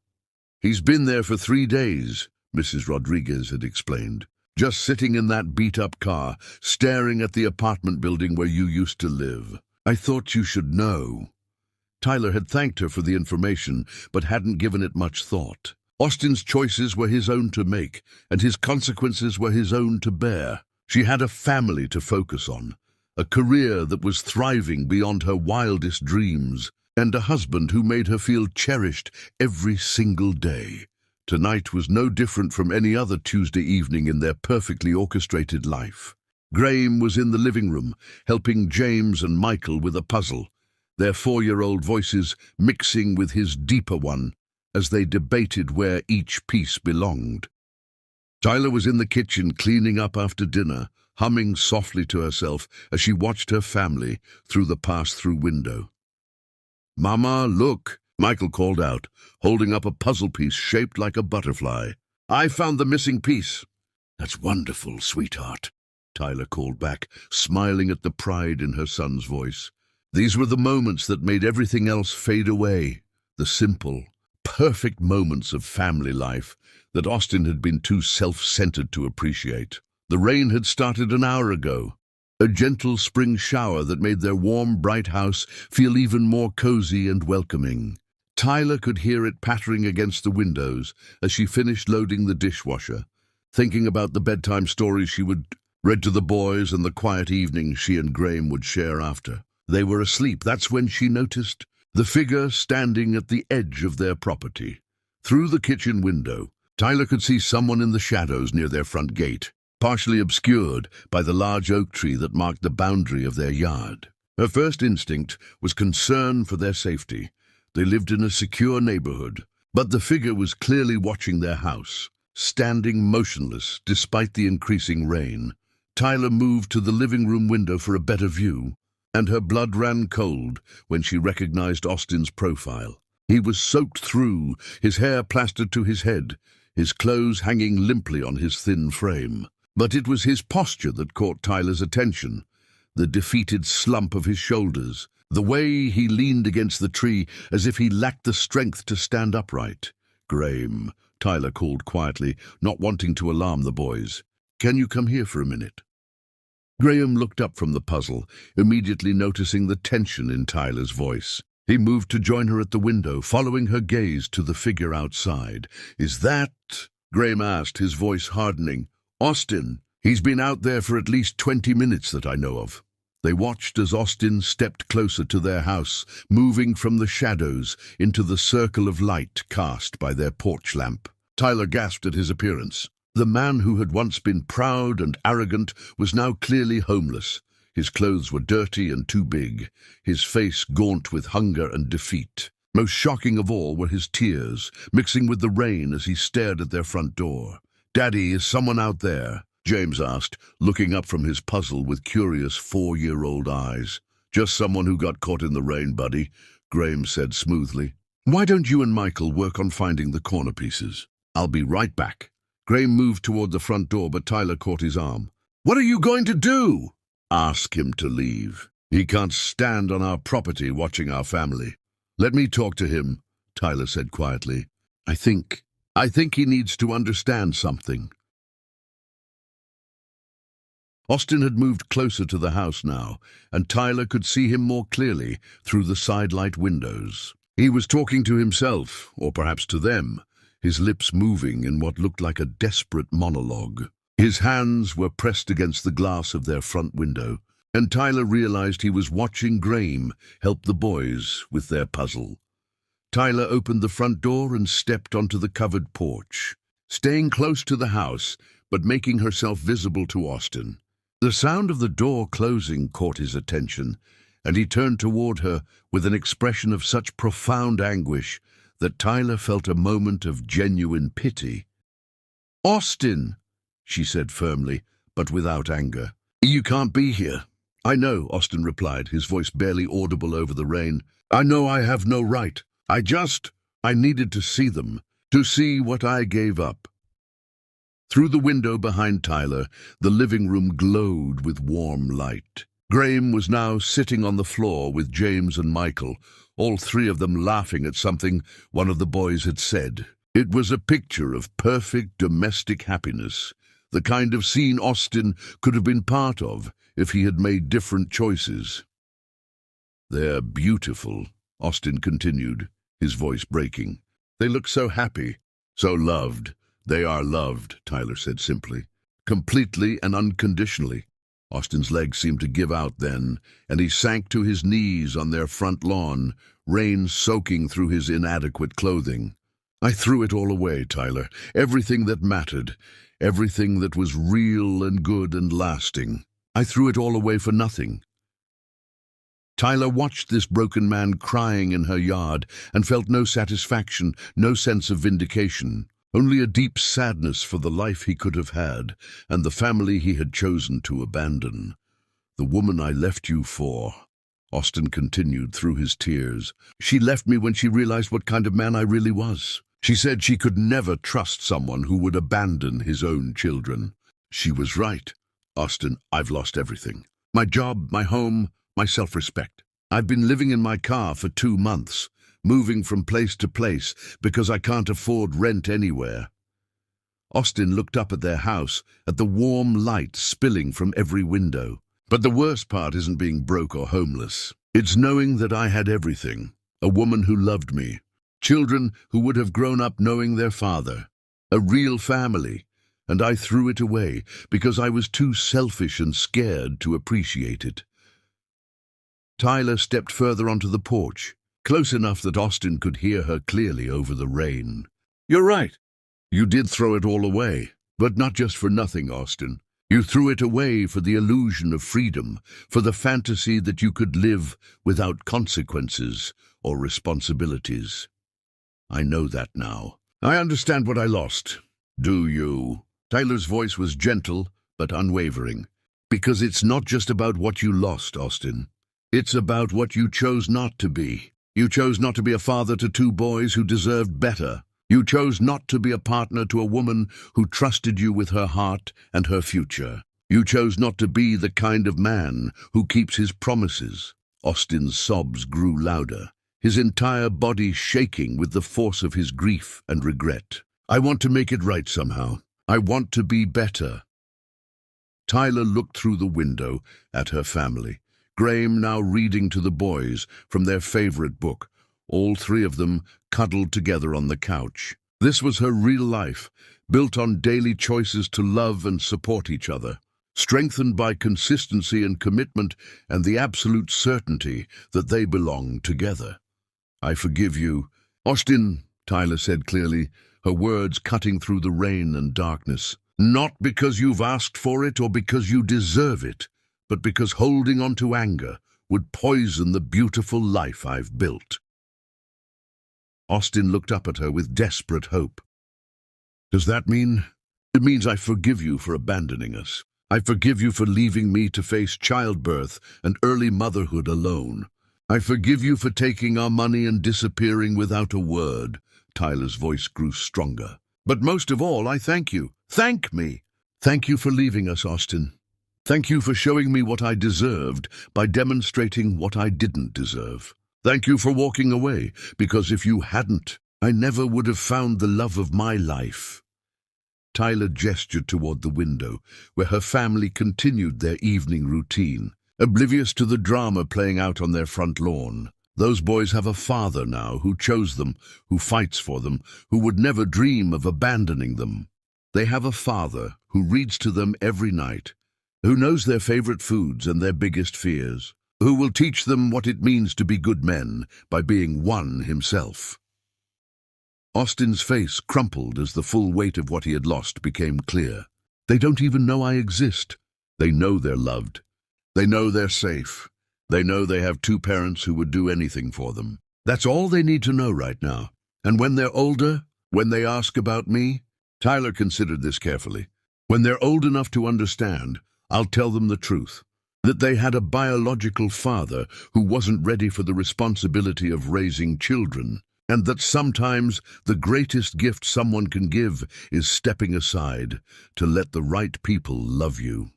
"He's been there for 3 days," Mrs. Rodriguez had explained. "Just sitting in that beat-up car, staring at the apartment building where you used to live. I thought you should know." Tyler had thanked her for the information, but hadn't given it much thought. Austin's choices were his own to make, and his consequences were his own to bear. She had a family to focus on, a career that was thriving beyond her wildest dreams, and a husband who made her feel cherished every single day. Tonight was no different from any other Tuesday evening in their perfectly orchestrated life. Graham was in the living room, helping James and Michael with a puzzle, their 4-year-old voices mixing with his deeper one as they debated where each piece belonged. Tyler was in the kitchen cleaning up after dinner, humming softly to herself as she watched her family through the pass-through window. "Mama, look," Michael called out, holding up a puzzle piece shaped like a butterfly. "I found the missing piece." "That's wonderful, sweetheart," Tyler called back, smiling at the pride in her son's voice. These were the moments that made everything else fade away, the simple, perfect moments of family life that Austin had been too self-centered to appreciate. The rain had started an hour ago, a gentle spring shower that made their warm, bright house feel even more cozy and welcoming. Tyler could hear it pattering against the windows as she finished loading the dishwasher, thinking about the bedtime stories she would read to the boys and the quiet evenings she and Graham would share after they were asleep. That's when she noticed the figure standing at the edge of their property. Through the kitchen window, Tyler could see someone in the shadows near their front gate, partially obscured by the large oak tree that marked the boundary of their yard. Her first instinct was concern for their safety. They lived in a secure neighborhood, but the figure was clearly watching their house, standing motionless despite the increasing rain. Tyler moved to the living room window for a better view, and her blood ran cold when she recognized Austin's profile. He was soaked through, his hair plastered to his head, his clothes hanging limply on his thin frame. But it was his posture that caught Tyler's attention, the defeated slump of his shoulders, the way he leaned against the tree as if he lacked the strength to stand upright. "Graham," Tyler called quietly, not wanting to alarm the boys. "Can you come here for a minute?" Graham looked up from the puzzle, immediately noticing the tension in Tyler's voice. He moved to join her at the window, following her gaze to the figure outside. "Is that—" Graham asked, his voice hardening. "Austin. He's been out there for at least 20 minutes that I know of." They watched as Austin stepped closer to their house, moving from the shadows into the circle of light cast by their porch lamp. Tyler gasped at his appearance. The man who had once been proud and arrogant was now clearly homeless. His clothes were dirty and too big, his face gaunt with hunger and defeat. Most shocking of all were his tears, mixing with the rain as he stared at their front door. "Daddy, is someone out there?" James asked, looking up from his puzzle with curious 4-year-old eyes. "Just someone who got caught in the rain, buddy," Graham said smoothly. "Why don't you and Michael work on finding the corner pieces? I'll be right back." Graham moved toward the front door, but Tyler caught his arm. "What are you going to do?" "Ask him to leave. He can't stand on our property watching our family." "Let me talk to him," Tyler said quietly. I think he needs to understand something." Austin had moved closer to the house now, and Tyler could see him more clearly through the sidelight windows. He was talking to himself, or perhaps to them, his lips moving in what looked like a desperate monologue. His hands were pressed against the glass of their front window, and Tyler realized he was watching Graham help the boys with their puzzle. Tyler opened the front door and stepped onto the covered porch, staying close to the house, but making herself visible to Austin. The sound of the door closing caught his attention, and he turned toward her with an expression of such profound anguish that Tyler felt a moment of genuine pity. "Austin," she said firmly, but without anger. "You can't be here." "I know," Austin replied, his voice barely audible over the rain. "I know I have no right. I needed to see them, to see what I gave up." Through the window behind Tyler, the living room glowed with warm light. Graham was now sitting on the floor with James and Michael, all three of them laughing at something one of the boys had said. It was a picture of perfect domestic happiness, the kind of scene Austin could have been part of if he had made different choices. "They're beautiful," Austin continued, his voice breaking. "They look so happy, so loved." "They are loved," Tyler said simply. "Completely and unconditionally." Austin's legs seemed to give out then, and he sank to his knees on their front lawn, rain soaking through his inadequate clothing. "I threw it all away, Tyler. Everything that mattered, everything that was real and good and lasting. I threw it all away for nothing." Tyler watched this broken man crying in her yard and felt no satisfaction, no sense of vindication. Only a deep sadness for the life he could have had and the family he had chosen to abandon. "The woman I left you for," Austin continued through his tears. "She left me when she realized what kind of man I really was. She said she could never trust someone who would abandon his own children. She was right. Austin, I've lost everything. My job, my home, my self-respect. I've been living in my car for 2 months. Moving from place to place because I can't afford rent anywhere." Austin looked up at their house, at the warm light spilling from every window. "But the worst part isn't being broke or homeless. It's knowing that I had everything. A woman who loved me. Children who would have grown up knowing their father. A real family. And I threw it away because I was too selfish and scared to appreciate it." Tyler stepped further onto the porch, close enough that Austin could hear her clearly over the rain. "You're right. You did throw it all away, but not just for nothing, Austin. You threw it away for the illusion of freedom, for the fantasy that you could live without consequences or responsibilities. I know that now. I understand what I lost." "Do you?" Tyler's voice was gentle but unwavering. "Because it's not just about what you lost, Austin. It's about what you chose not to be. You chose not to be a father to 2 boys who deserved better. You chose not to be a partner to a woman who trusted you with her heart and her future. You chose not to be the kind of man who keeps his promises." Austin's sobs grew louder, his entire body shaking with the force of his grief and regret. "I want to make it right somehow. I want to be better." Tyler looked through the window at her family. Graham now reading to the boys from their favorite book, all 3 of them cuddled together on the couch. This was her real life, built on daily choices to love and support each other, strengthened by consistency and commitment and the absolute certainty that they belonged together. "I forgive you, Austin," Tyler said clearly, her words cutting through the rain and darkness. "Not because you've asked for it or because you deserve it, but because holding on to anger would poison the beautiful life I've built." Austin looked up at her with desperate hope. "Does that mean?" "It means I forgive you for abandoning us. I forgive you for leaving me to face childbirth and early motherhood alone. I forgive you for taking our money and disappearing without a word." Tyler's voice grew stronger. "But most of all, I thank you. Thank me. Thank you for leaving us, Austin. Thank you for showing me what I deserved by demonstrating what I didn't deserve. Thank you for walking away, because if you hadn't, I never would have found the love of my life." Tyler gestured toward the window, where her family continued their evening routine, oblivious to the drama playing out on their front lawn. Those boys have a father now who chose them, who fights for them, who would never dream of abandoning them. They have a father who reads to them every night, who knows their favorite foods and their biggest fears, who will teach them what it means to be good men by being one himself. Austin's face crumpled as the full weight of what he had lost became clear. "They don't even know I exist. They know they're loved. They know they're safe. They know they have two parents who would do anything for them. That's all they need to know right now. And when they're older, when they ask about me, Tyler considered this carefully. When they're old enough to understand, I'll tell them the truth. That they had a biological father who wasn't ready for the responsibility of raising children, and that sometimes the greatest gift someone can give is stepping aside to let the right people love you.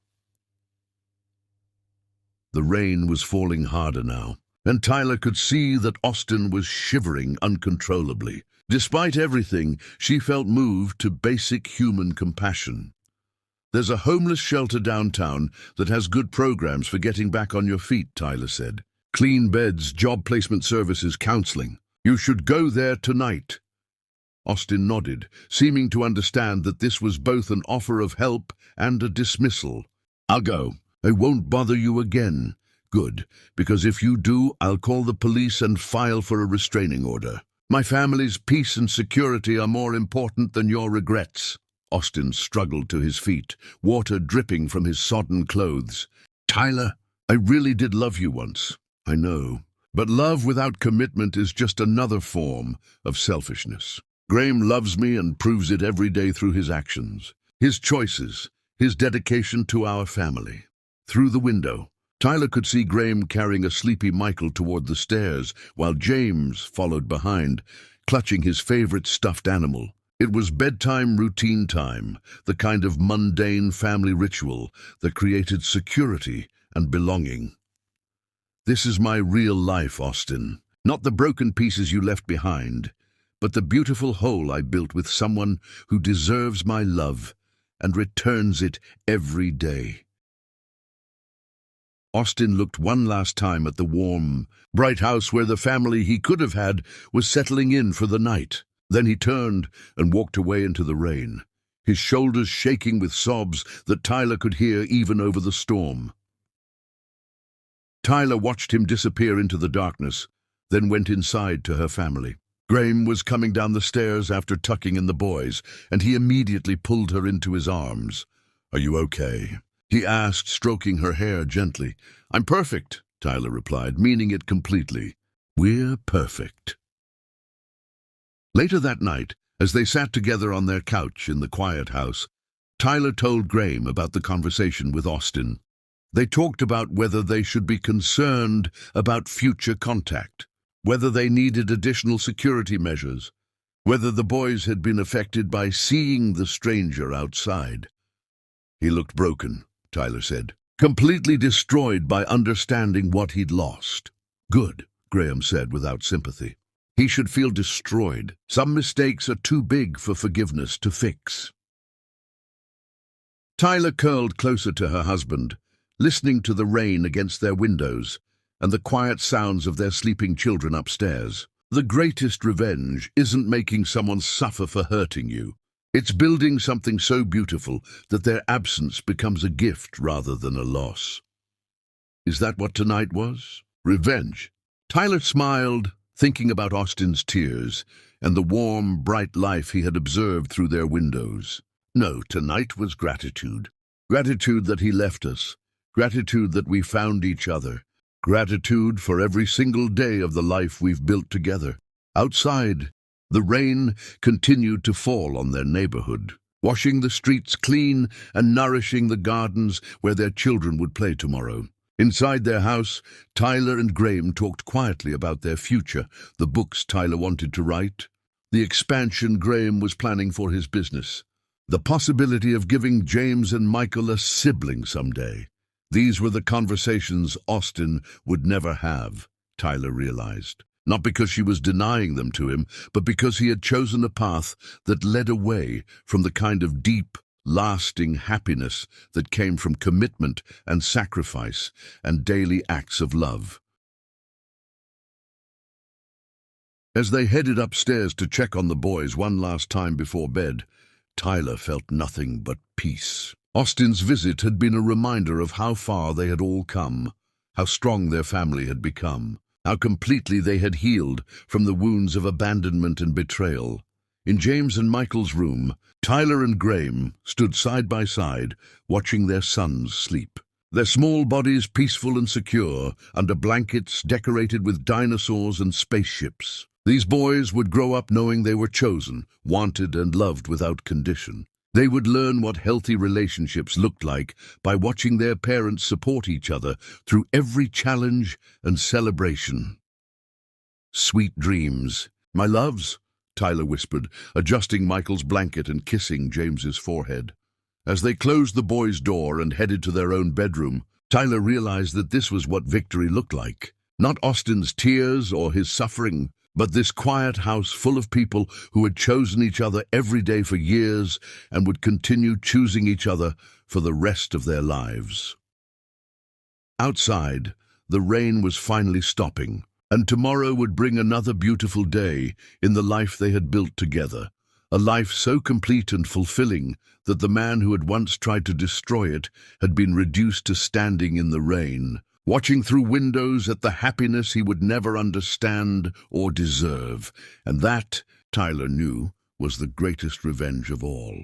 The rain was falling harder now, and Tyler could see that Austin was shivering uncontrollably. Despite everything, she felt moved to basic human compassion. There's a homeless shelter downtown that has good programs for getting back on your feet, Tyler said. Clean beds, job placement services, counseling. You should go there tonight. Austin nodded, seeming to understand that this was both an offer of help and a dismissal. I'll go. I won't bother you again. Good, because if you do, I'll call the police and file for a restraining order. My family's peace and security are more important than your regrets. Austin struggled to his feet, water dripping from his sodden clothes. Tyler, I really did love you once. I know. But love without commitment is just another form of selfishness. Graham loves me and proves it every day through his actions, his choices, his dedication to our family. Through the window, Tyler could see Graham carrying a sleepy Michael toward the stairs, while James followed behind, clutching his favorite stuffed animal. It was bedtime routine time, the kind of mundane family ritual that created security and belonging. This is my real life, Austin. Not the broken pieces you left behind, but the beautiful whole I built with someone who deserves my love and returns it every day. Austin looked one last time at the warm, bright house where the family he could have had was settling in for the night. Then he turned and walked away into the rain, his shoulders shaking with sobs that Tyler could hear even over the storm. Tyler watched him disappear into the darkness, then went inside to her family. Graham was coming down the stairs after tucking in the boys, and he immediately pulled her into his arms. "Are you okay?" he asked, stroking her hair gently. "I'm perfect," Tyler replied, meaning it completely. "We're perfect." Later that night, as they sat together on their couch in the quiet house, Tyler told Graham about the conversation with Austin. They talked about whether they should be concerned about future contact, whether they needed additional security measures, whether the boys had been affected by seeing the stranger outside. He looked broken, Tyler said, completely destroyed by understanding what he'd lost. "Good," Graham said without sympathy. "He should feel destroyed. Some mistakes are too big for forgiveness to fix." Tyler curled closer to her husband, listening to the rain against their windows and the quiet sounds of their sleeping children upstairs. The greatest revenge isn't making someone suffer for hurting you. It's building something so beautiful that their absence becomes a gift rather than a loss. Is that what tonight was? Revenge? Tyler smiled, thinking about Austin's tears and the warm, bright life he had observed through their windows. No, tonight was gratitude. Gratitude that he left us. Gratitude that we found each other. Gratitude for every single day of the life we've built together. Outside, the rain continued to fall on their neighborhood, washing the streets clean and nourishing the gardens where their children would play tomorrow. Inside their house, Tyler and Graham talked quietly about their future, the books Tyler wanted to write, the expansion Graham was planning for his business, the possibility of giving James and Michael a sibling someday. These were the conversations Austin would never have, Tyler realized. Not because she was denying them to him, but because he had chosen a path that led away from the kind of deep, lasting happiness that came from commitment and sacrifice and daily acts of love. As they headed upstairs to check on the boys one last time before bed, Tyler felt nothing but peace. Austin's visit had been a reminder of how far they had all come, how strong their family had become, how completely they had healed from the wounds of abandonment and betrayal. In James and Michael's room, Tyler and Graham stood side by side, watching their sons sleep. Their small bodies peaceful and secure, under blankets decorated with dinosaurs and spaceships. These boys would grow up knowing they were chosen, wanted and loved without condition. They would learn what healthy relationships looked like by watching their parents support each other through every challenge and celebration. Sweet dreams. My loves, Tyler whispered, adjusting Michael's blanket and kissing James's forehead. As they closed the boys' door and headed to their own bedroom, Tyler realized that this was what victory looked like. Not Austin's tears or his suffering, but this quiet house full of people who had chosen each other every day for years and would continue choosing each other for the rest of their lives. Outside, the rain was finally stopping, and tomorrow would bring another beautiful day in the life they had built together, a life so complete and fulfilling that the man who had once tried to destroy it had been reduced to standing in the rain, watching through windows at the happiness he would never understand or deserve. And that, Tyler knew, was the greatest revenge of all.